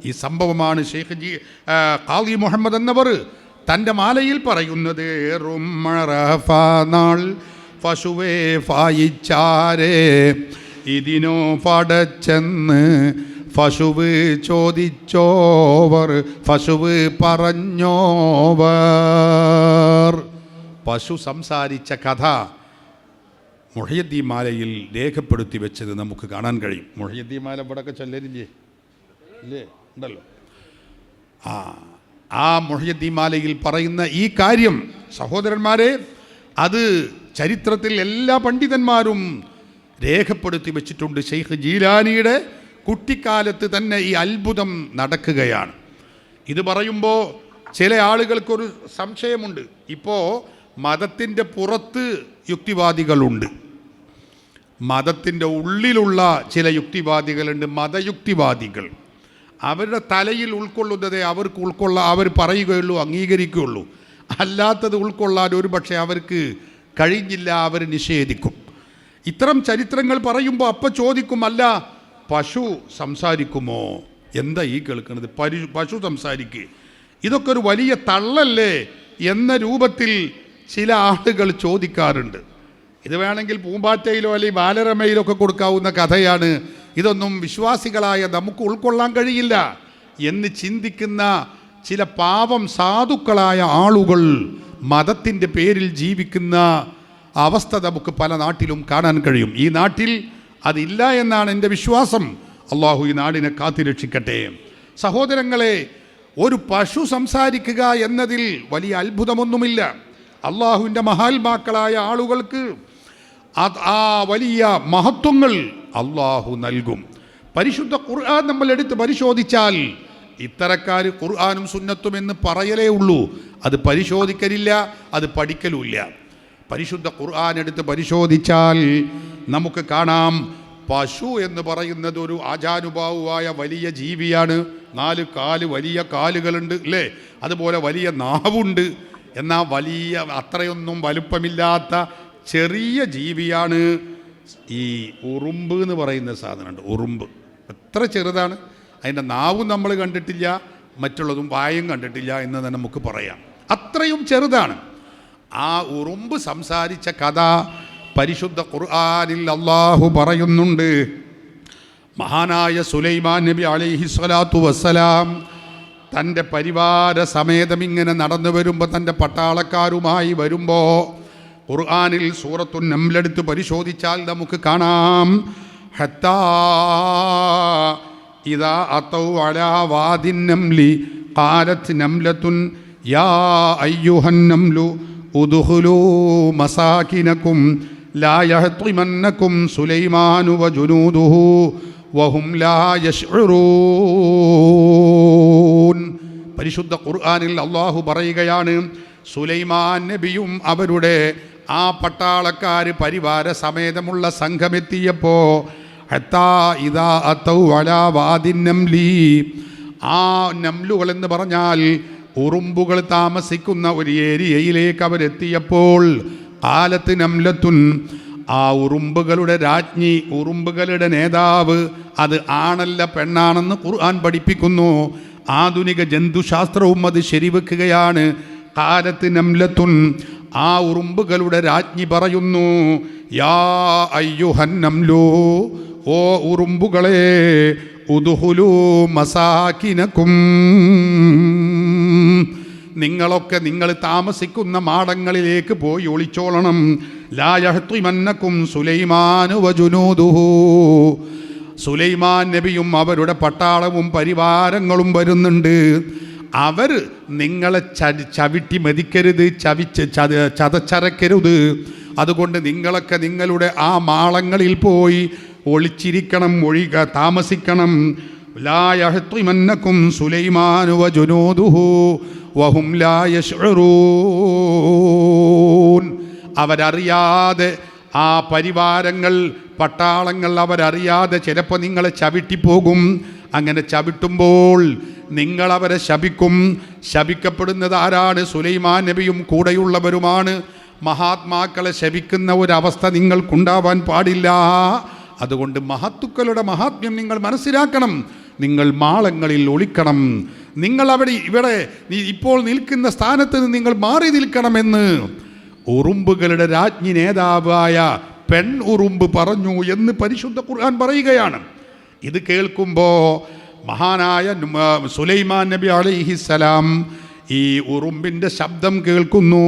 ഈ സംഭവമാണ് ഖാദി മുഹമ്മദ് എന്നവർ തൻ്റെ മാലയിൽ പറയുന്നത്. നാൾ പശുവേ ഫായിച്ചാരേ ഇതിനോ പടച്ചെന്ന് പശുവ് ചോദിച്ചോവർ പശുവ് പറഞ്ഞോവർ. പശു സംസാരിച്ച കഥ മുഹയ്യദ്ദീൻ മാലയിൽ രേഖപ്പെടുത്തി വെച്ചത് നമുക്ക് കാണാൻ കഴിയും. മുഹയ്യദ്ദീൻ മാല ഇവിടെയൊക്കെ ചൊല്ലരില്ലേ? ഇല്ലേ? ഉണ്ടല്ലോ. ആ മുഹയ്യദ്ദീൻ മാലയിൽ പറയുന്ന ഈ കാര്യം സഹോദരന്മാരെ, അത് ചരിത്രത്തിൽ എല്ലാ പണ്ഡിതന്മാരും രേഖപ്പെടുത്തി വെച്ചിട്ടുണ്ട്. ഷെയ്ഖ് ജീലാനിയുടെ കുട്ടിക്കാലത്ത് തന്നെ ഈ അത്ഭുതം നടക്കുകയാണ്. ഇത് പറയുമ്പോൾ ചില ആളുകൾക്കൊരു സംശയമുണ്ട്. ഇപ്പോൾ മതത്തിൻ്റെ പുറത്ത് യുക്തിവാദികളുണ്ട്, മതത്തിൻ്റെ ഉള്ളിലുള്ള ചില യുക്തിവാദികളുണ്ട്, മതയുക്തിവാദികൾ. അവരുടെ തലയിൽ ഉൾക്കൊള്ളുന്നതേ അവർക്ക് അവർ പറയുകയുള്ളൂ, അംഗീകരിക്കുകയുള്ളൂ. അല്ലാത്തത് ഉൾക്കൊള്ളാൻ ഒരു പക്ഷേ അവർക്ക് കഴിഞ്ഞില്ല, അവർ നിഷേധിക്കും. ഇത്തരം ചരിത്രങ്ങൾ പറയുമ്പോൾ അപ്പം ചോദിക്കും, അല്ല പശു സംസാരിക്കുമോ? എന്താ ഈ കേൾക്കുന്നത്? പശു സംസാരിക്കുക, ഇതൊക്കെ ഒരു വലിയ തള്ളല്ലേ എന്ന രൂപത്തിൽ ചില ആളുകൾ ചോദിക്കാറുണ്ട്. ഇത് വേണമെങ്കിൽ പൂമ്പാറ്റയിലോ അല്ലെങ്കിൽ ബാലരമയിലോ ഒക്കെ കൊടുക്കാവുന്ന കഥയാണ്. ഇതൊന്നും വിശ്വാസികളായ നമുക്ക് ഉൾക്കൊള്ളാൻ കഴിയില്ല എന്ന് ചിന്തിക്കുന്ന ചില പാവം സാധുക്കളായ ആളുകൾ മതത്തിൻ്റെ പേരിൽ ജീവിക്കുന്ന അവസ്ഥ നമുക്ക് പല നാട്ടിലും കാണാൻ കഴിയും. ഈ നാട്ടിൽ അതില്ല എന്നാണ് എൻ്റെ വിശ്വാസം. അള്ളാഹു ഈ നാടിനെ കാത്തുരക്ഷിക്കട്ടെ. സഹോദരങ്ങളെ, ഒരു പശു സംസാരിക്കുക എന്നതിൽ വലിയ അത്ഭുതമൊന്നുമില്ല. അള്ളാഹുവിൻ്റെ മഹാത്മാക്കളായ ആളുകൾക്ക് ആ വലിയ മഹത്വങ്ങൾ അള്ളാഹു നൽകും. പരിശുദ്ധ ഖുർആൻ നമ്മൾ എടുത്ത് പരിശോധിച്ചാൽ ഇത്തരക്കാർ ഖുർആനും സുന്നത്തും എന്ന് പറയലേ ഉള്ളൂ, അത് പരിശോധിക്കലില്ല, അത് പഠിക്കലുമില്ല. പരിശുദ്ധ ഖുർആൻ എടുത്ത് പരിശോധിച്ചാൽ നമുക്ക് കാണാം, പശു എന്ന് പറയുന്നത് ഒരു ആജാനുബാഹുവായ വലിയ ജീവിയാണ്. 4 കാല്, വലിയ കാലുകളുണ്ട് അല്ലേ? അതുപോലെ വലിയ നാവുണ്ട്. എന്നാൽ വലിയ അത്രയൊന്നും വലുപ്പമില്ലാത്ത ചെറിയ ജീവിയാണ് ഈ ഉറുമ്പ് എന്ന് പറയുന്ന സാധനമുണ്ട്. ഉറുമ്പ് എത്ര ചെറുതാണ്! അതിൻ്റെ നാവും നമ്മൾ കണ്ടിട്ടില്ല, മറ്റുള്ളതും വായും കണ്ടിട്ടില്ല എന്ന് തന്നെ നമുക്ക് പറയാം. അത്രയും ചെറുതാണ്. ആ ഉറുമ്പ് സംസാരിച്ച കഥ പരിശുദ്ധ ഖുർആനിൽ അള്ളാഹു പറയുന്നുണ്ട്. മഹാനായ സുലൈമാൻ നബി അലൈഹിസ്സലാത്തു വസ്സലാം തൻ്റെ പരിവാര സമേതം ഇങ്ങനെ നടന്നു വരുമ്പോൾ, തൻ്റെ പട്ടാളക്കാരുമായി വരുമ്പോൾ, ഖുർആനിൽ സൂറത്തുൻ നംലെടുത്ത് പരിശോധിച്ചാൽ നമുക്ക് കാണാം, ഹത്താ ഇദാ അതൗ അലാ വാദിൻ നംലി ഖാലത് നംലത്തുൻ യാ അയ്യുഹൻ നംലു ഉദ്ഖുലൂ മസാകിനകും ലാ യഹ്തിമന്നകും സുലൈമാനു വജുനൂദുഹു വഹും ലാ യശ്ഉറൂൻ. പരിശുദ്ധ ഖുർആനിൽ അള്ളാഹു പറയുകയാണ്, സുലൈമാൻ നബിയും അവരുടെ ആ പട്ടാളക്കാർ പരിവാര സമേതമുള്ള സംഘമെത്തിയപ്പോൾ, ഹത്താ ഇദാ അതൗ അലാ വാദിൻ നംലി, ആ നംലുകൾ എന്ന് പറഞ്ഞാൽ ഉറുമ്പുകൾ താമസിക്കുന്ന ഒരു ഏരിയയിലേക്ക് അവരെത്തിയപ്പോൾ, ഖാലത്ത് നംലത്തുൻ, ആ ഉറുമ്പുകളുടെ രാജ്ഞി, ഉറുമ്പുകളുടെ നേതാവ്, അത് ആണല്ല പെണ്ണാണെന്ന് ഖുർആൻ പഠിപ്പിക്കുന്നു. ആധുനിക ജന്തുശാസ്ത്രവും അത് ശരിവെക്കുകയാണ്. ഖാലത്ത് നംലത്തുൻ, ആ ഉറുമ്പുകളുടെ രാജ്ഞി പറയുന്നു, യാ അയ്യുഹൻ നംലു, ഓ ഉറുമ്പുകളെ, ഉദ്ഖുലൂ മസാകിനകും, നിങ്ങളൊക്കെ നിങ്ങൾ താമസിക്കുന്ന മാടങ്ങളിലേക്ക് പോയി ഒളിച്ചോളണം. ലാ യഹ്തിമന്നകും സുലൈമാനു വജുനൂദുഹു, സുലൈമാൻ നബിയും അവരുടെ പട്ടാളവും പരിവാരങ്ങളും വരുന്നുണ്ട്. അവർ നിങ്ങളെ ചവിട്ടി മതിക്കരുത്, ചതച്ചരക്കരുത്. അതുകൊണ്ട് നിങ്ങളൊക്കെ നിങ്ങളുടെ ആ മാളങ്ങളിൽ പോയി ഒളിച്ചിരിക്കണം, താമസിക്കണം. ലാ യഹ്തിമന്നകും സുലൈമാനു വജുനൂദുഹു വഹും ലാ യശ്ഉറൂൻ. അവരറിയാതെ, ആ പരിവാരങ്ങൾ, പട്ടാളങ്ങൾ അവരറിയാതെ ചിലപ്പോൾ നിങ്ങളെ ചവിട്ടിപ്പോകും. അങ്ങനെ ചവിട്ടുമ്പോൾ നിങ്ങളവരെ ശപിക്കും. ശപിക്കപ്പെടുന്നത് ആരാണ്? സുലൈമാൻ നബിയും കൂടെയുള്ളവരുമാണ്. മഹാത്മാക്കളെ ശപിക്കുന്ന ഒരവസ്ഥ നിങ്ങൾക്കുണ്ടാവാൻ പാടില്ല. അതുകൊണ്ട് മഹത്തുക്കളുടെ മഹാത്മ്യം നിങ്ങൾ മനസ്സിലാക്കണം. നിങ്ങൾ മാളങ്ങളിൽ ഒളിക്കണം, നിങ്ങൾ ഇവിടെ ഇപ്പോൾ നിൽക്കുന്ന സ്ഥാനത്ത് നിന്ന് നിങ്ങൾ മാറി നിൽക്കണമെന്ന് ഉറുമ്പുകളുടെ രാജ്ഞി നേതാവായ പെൺ ഉറുമ്പ് പറഞ്ഞു എന്ന് പരിശുദ്ധ ഖുർആൻ പറയുകയാണ്. ഇത് കേൾക്കുമ്പോൾ മഹാനായ സുലൈമാൻ നബി അലൈഹിസ്സലാം ഈ ഉറുമ്പിൻ്റെ ശബ്ദം കേൾക്കുന്നു.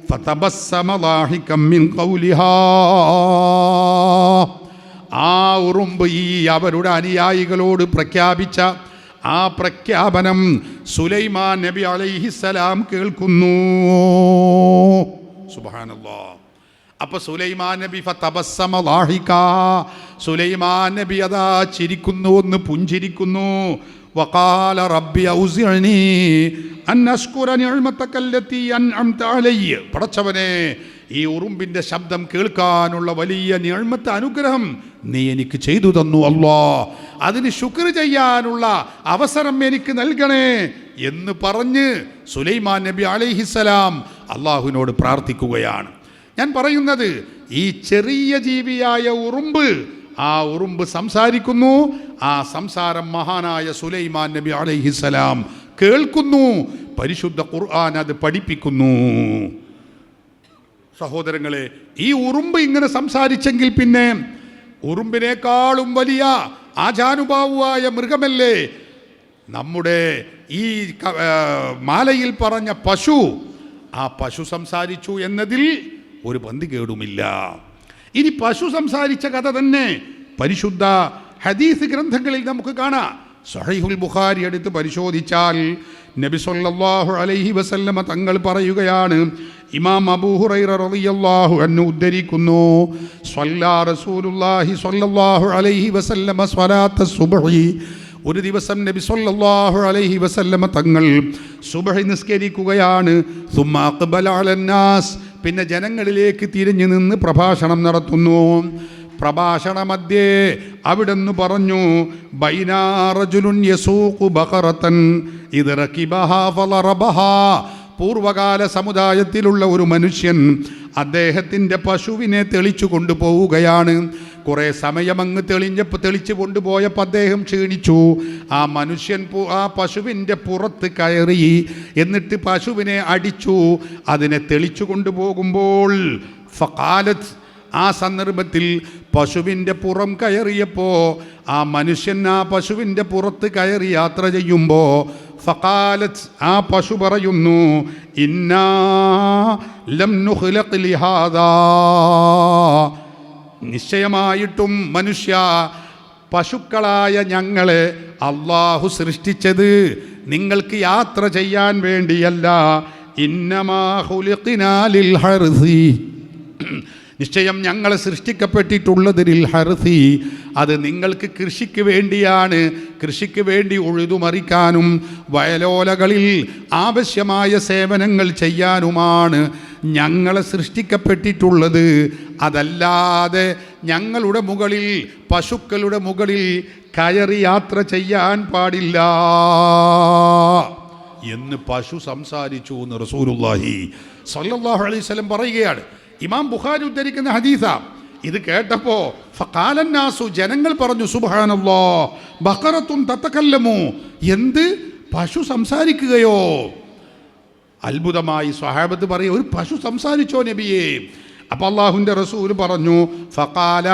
ഫതബസ്സമ ളാഹികം മിൻ ഖൗലിഹാ. ആ ഉറുമ്പ് ഈ അവരുടെ അനുയായികളോട് പ്രഖ്യാപിച്ച ആ പ്രഖ്യാപനം സുലൈമാൻ നബി അലൈഹിസ്സലാം കേൾക്കുന്നു. സുബ്ഹാനല്ലാഹ്. അപ്പൊ സുലൈമാൻ നബി ഫതബസ്സമ ളാഹിക, സുലൈമാൻ നബി അതാ ചിരിക്കുന്നു, ഒന്ന് പുഞ്ചിരിക്കുന്നു. വഖാല റബ്ബി ഔസിഅനി അൻ അശ്കുര നിഅമതക അല്ലതി അൻഅംത അലയ്യ. പടച്ചവനെ, ഈ ഉറുമ്പിൻ്റെ ശബ്ദം കേൾക്കാനുള്ള വലിയ നിഅമത്ത്, അനുഗ്രഹം നീ എനിക്ക് ചെയ്തു തന്നു അല്ലാഹ്, അതിന് ശുക്ർ ചെയ്യാനുള്ള അവസരം എനിക്ക് നൽകണേ എന്ന് പറഞ്ഞ് സുലൈമാൻ നബി അലൈഹിസ്സലാം അള്ളാഹുവിനോട് പ്രാർത്ഥിക്കുകയാണ്. ഞാൻ പറയുന്നത്, ഈ ചെറിയ ജീവിയായ ഉറുമ്പ്, ആ ഉറുമ്പ് സംസാരിക്കുന്നു. ആ സംസാരം മഹാനായ സുലൈമാൻ നബി അലൈഹിസ്സലാം കേൾക്കുന്നു. പരിശുദ്ധ ഖുർആൻ അത് പഠിപ്പിക്കുന്നു. സഹോദരങ്ങളെ, ഈ ഉറുമ്പ് ഇങ്ങനെ സംസാരിച്ചെങ്കിൽ പിന്നെ ഉറുമ്പിനേക്കാളും വലിയ ആജാനുഭാവുവായ മൃഗമല്ലേ നമ്മുടെ ഈ മാലയിൽ പറഞ്ഞ പശു. ആ പശു സംസാരിച്ചു എന്നതിൽ ഒരു പന്തികേടുമില്ല. ഇനി പശു സംസാരിച്ച കഥ തന്നെ പരിശുദ്ധ ഹദീസ് ഗ്രന്ഥങ്ങളിൽ നമുക്ക് കാണാം. സഹീഹുൽ ബുഖാരി എടുത്ത് പരിശോധിച്ചാൽ നബി സല്ലല്ലാഹു അലൈഹി വസല്ലമ തങ്ങൾ പറയുകയാണ്, ഇമാം അബൂ ഹുറൈറ റളിയല്ലാഹു അൻഹു ഉദ്ധരിക്കുന്നു, സ്വല്ലാ റസൂലുള്ളാഹി സ്വല്ലല്ലാഹു അലൈഹി വസല്ലമ സ്വലാത്ത സുബ്ഹി. ഒരു ദിവസം നബി സല്ലല്ലാഹു അലൈഹി വസല്ലമ തങ്ങൾ സുബ്ഹി നിസ്കരിക്കുകയാണ്. സുമ്മ അഖ്ബല അലന്നാസ്, പിന്നെ ജനങ്ങളിലേക്ക് തിരിഞ്ഞു നിന്ന് പ്രഭാഷണം നടത്തുന്നു. പ്രഭാഷണ മധ്യേ അവിടെന്ന് പറഞ്ഞു, ബൈനാ റജുലുൻ യസൂഖു ബഖറതൻ ഇദ് റകിബഹാ ഫളറബഹാ. പൂർവകാല സമുദായത്തിലുള്ള ഒരു മനുഷ്യൻ അദ്ദേഹത്തിൻ്റെ പശുവിനെ തെളിച്ചു കൊണ്ടുപോവുകയാണ്. കുറേ സമയം അങ്ങ് തെളിച്ചു കൊണ്ടുപോയപ്പോൾ അദ്ദേഹം ക്ഷീണിച്ചു. ആ മനുഷ്യൻ ആ പശുവിൻ്റെ പുറത്ത് കയറി, എന്നിട്ട് പശുവിനെ അടിച്ചു. അതിനെ തെളിച്ചു കൊണ്ടുപോകുമ്പോൾ ഫഖാലത്ത്, ആ സന്ദർഭത്തിൽ പശുവിൻ്റെ പുറം കയറിയപ്പോൾ ആ മനുഷ്യൻ ആ പശുവിൻ്റെ പുറത്ത് കയറി യാത്ര ചെയ്യുമ്പോൾ ഫഖാലത്ത്, ആ പശു പറയുന്നു, ഇന്നാ ലം നുഖ്ലഖ് ലിഹാദാ. നിശ്ചയമായിട്ടും മനുഷ്യ, പശുക്കളായ ഞങ്ങളെ അള്ളാഹു സൃഷ്ടിച്ചത് നിങ്ങൾക്ക് യാത്ര ചെയ്യാൻ വേണ്ടിയല്ല. ഇന്നമാ ഖുലിഖ്നാ ലിൽ ഹർസി. നിശ്ചയം ഞങ്ങൾ സൃഷ്ടിക്കപ്പെട്ടിട്ടുള്ളത് ലിൽ ഹർസി, അത് നിങ്ങൾക്ക് കൃഷിക്ക് വേണ്ടിയാണ്. കൃഷിക്ക് വേണ്ടി ഉഴുതുമറിക്കാനും വയലോലകളിൽ ആവശ്യമായ സേവനങ്ങൾ ചെയ്യാനുമാണ് ഞങ്ങളെ സൃഷ്ടിക്കപ്പെട്ടിട്ടുള്ളത്. അതല്ലാതെ ഞങ്ങളുടെ മുകളിൽ, പശുക്കളുടെ മുകളിൽ കയറി യാത്ര ചെയ്യാൻ പാടില്ല എന്ന് പശു സംസാരിച്ചു എന്ന് റസൂലുള്ളാഹി സ്വല്ലല്ലാഹു അലൈഹി വസല്ലം പറയുകയാണ്. ഇമാം ബുഖാരി ഉദ്ധരിക്കുന്ന ഹദീസാ. ഇത് കേട്ടപ്പോൾ ഫഖാലന്നാസു, ജനങ്ങൾ പറഞ്ഞു, സുബ്ഹാനല്ലാഹ്, ബഖറത്തുൻ തതകല്ലമു. എന്ത്, പശു സംസാരിക്കുകയോ? അത്ഭുതമായി സ്വഹാബത്ത് പറയും, ഒരു പശു സംസാരിച്ചോ നബിയേ? അപ്പോൾ അല്ലാഹുവിൻ്റെ റസൂൽ പറഞ്ഞു, ഫഖാല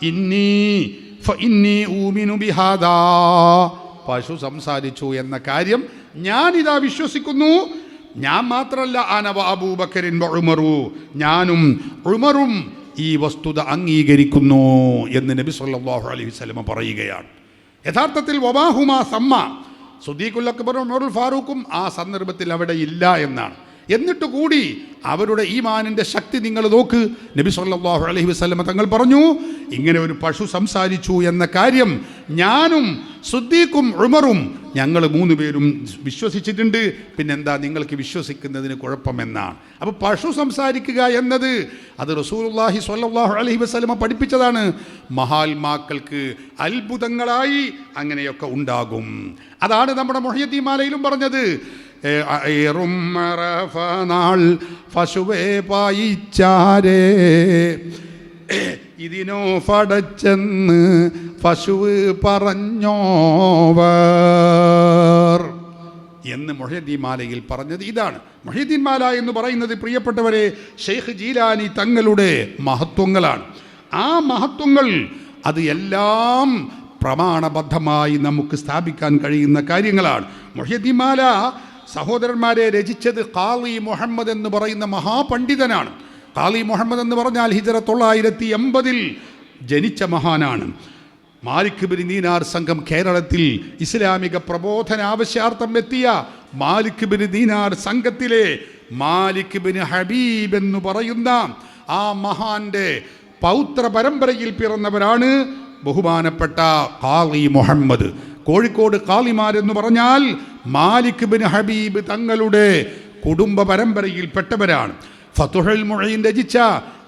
ഇന്നി ഊമിനു ബിഹാദാ. പശു സംസാരിച്ചു എന്ന കാര്യം ഞാനിതാ വിശ്വസിക്കുന്നു. ഞാൻ മാത്രമല്ല, അനവ അബൂബക്കറിൻ ഉമറു, ഞാനും ഉമറും ഈ വസ്തുത അംഗീകരിക്കുന്നു എന്ന് നബി സല്ലല്ലാഹു അലൈഹി വസല്ലം പറയുകയാണ്. യഥാർത്ഥത്തിൽ വബാഹുമാ സമ്മ, സുദ്ദീഖുൽ അക്ബറും ഉമറുൽ ഫാറൂഖും ആ സന്ദർഭത്തിൽ അവിടെ ഇല്ല എന്നാണ്. എന്നിട്ട് കൂടി അവരുടെ ഈമാനിൻ്റെ ശക്തി നിങ്ങൾ നോക്ക്. നബി സല്ലല്ലാഹു അലൈഹി വസല്ലം തങ്ങൾ പറഞ്ഞു, ഇങ്ങനെ ഒരു പശു സംസാരിച്ചു എന്ന കാര്യം ഞാനും സുദ്ദീഖും ഉമറും ഞങ്ങൾ 3 പേരും വിശ്വസിച്ചിട്ടുണ്ട്. പിന്നെന്താ നിങ്ങൾക്ക് വിശ്വസിക്കുന്നതിന് കുഴപ്പമെന്നാണ്. അപ്പോൾ പശു സംസാരിക്കുക എന്നത് അത് റസൂലുള്ളാഹി സ്വല്ലല്ലാഹു അലൈഹി വസല്ലം പഠിപ്പിച്ചതാണ്. മഹാത്മാക്കൾക്ക് അത്ഭുതങ്ങളായി അങ്ങനെയൊക്കെ ഉണ്ടാകും. അതാണ് നമ്മുടെ മുഹയ്യദ്ദീൻ മാലയിലും പറഞ്ഞത്. നാൾ പശുവേ പായിച്ചാരേ, ഇതിനോ പടച്ചെന്ന് പശുവ് പറഞ്ഞോവർ എന്ന് മുഹ്യിദ്ദീൻ മാലയിൽ പറഞ്ഞത് ഇതാണ്. മുഹ്യിദ്ദീൻ മാല എന്ന് പറയുന്നത് പ്രിയപ്പെട്ടവരെ ഷെയ്ഖ് ജീലാനി തങ്ങളുടെ മഹത്വങ്ങളാണ്. ആ മഹത്വങ്ങൾ അത് എല്ലാം പ്രമാണബദ്ധമായി നമുക്ക് സ്ഥാപിക്കാൻ കഴിയുന്ന കാര്യങ്ങളാണ്. മുഹ്യിദ്ദീൻ മാല സഹോദരന്മാരെ രചിച്ചത് ഖാളി മുഹമ്മദ് എന്ന് പറയുന്ന മഹാപണ്ഡിതനാണ്. ഖാളി മുഹമ്മദ് എന്ന് പറഞ്ഞാൽ ഹിജറ 980 ജനിച്ച മഹാനാണ്. മാലിക് ബിൻ ദീനാർ സംഘം കേരളത്തിൽ ഇസ്ലാമിക പ്രബോധന ആവശ്യാർത്ഥം എത്തിയ മാലിക് ബിൻ ദീനാർ സംഘത്തിലെ മാലിക് ബിൻ ഹബീബ് എന്ന് പറയുന്ന ആ മഹാന്റെ പൗത്ര പരമ്പരയിൽ പിറന്നവരാണ് ബഹുമാനപ്പെട്ട ഖാളി മുഹമ്മദ്. കോഴിക്കോട് ഖാളിമാരെന്ന് പറഞ്ഞാൽ മാലിക് ബിൻ ഹബീബ് തങ്ങളുടെ കുടുംബ പരമ്പരയിൽപ്പെട്ടവരാണ്. ഫതുഹുൽ മുഈൻ രചിച്ച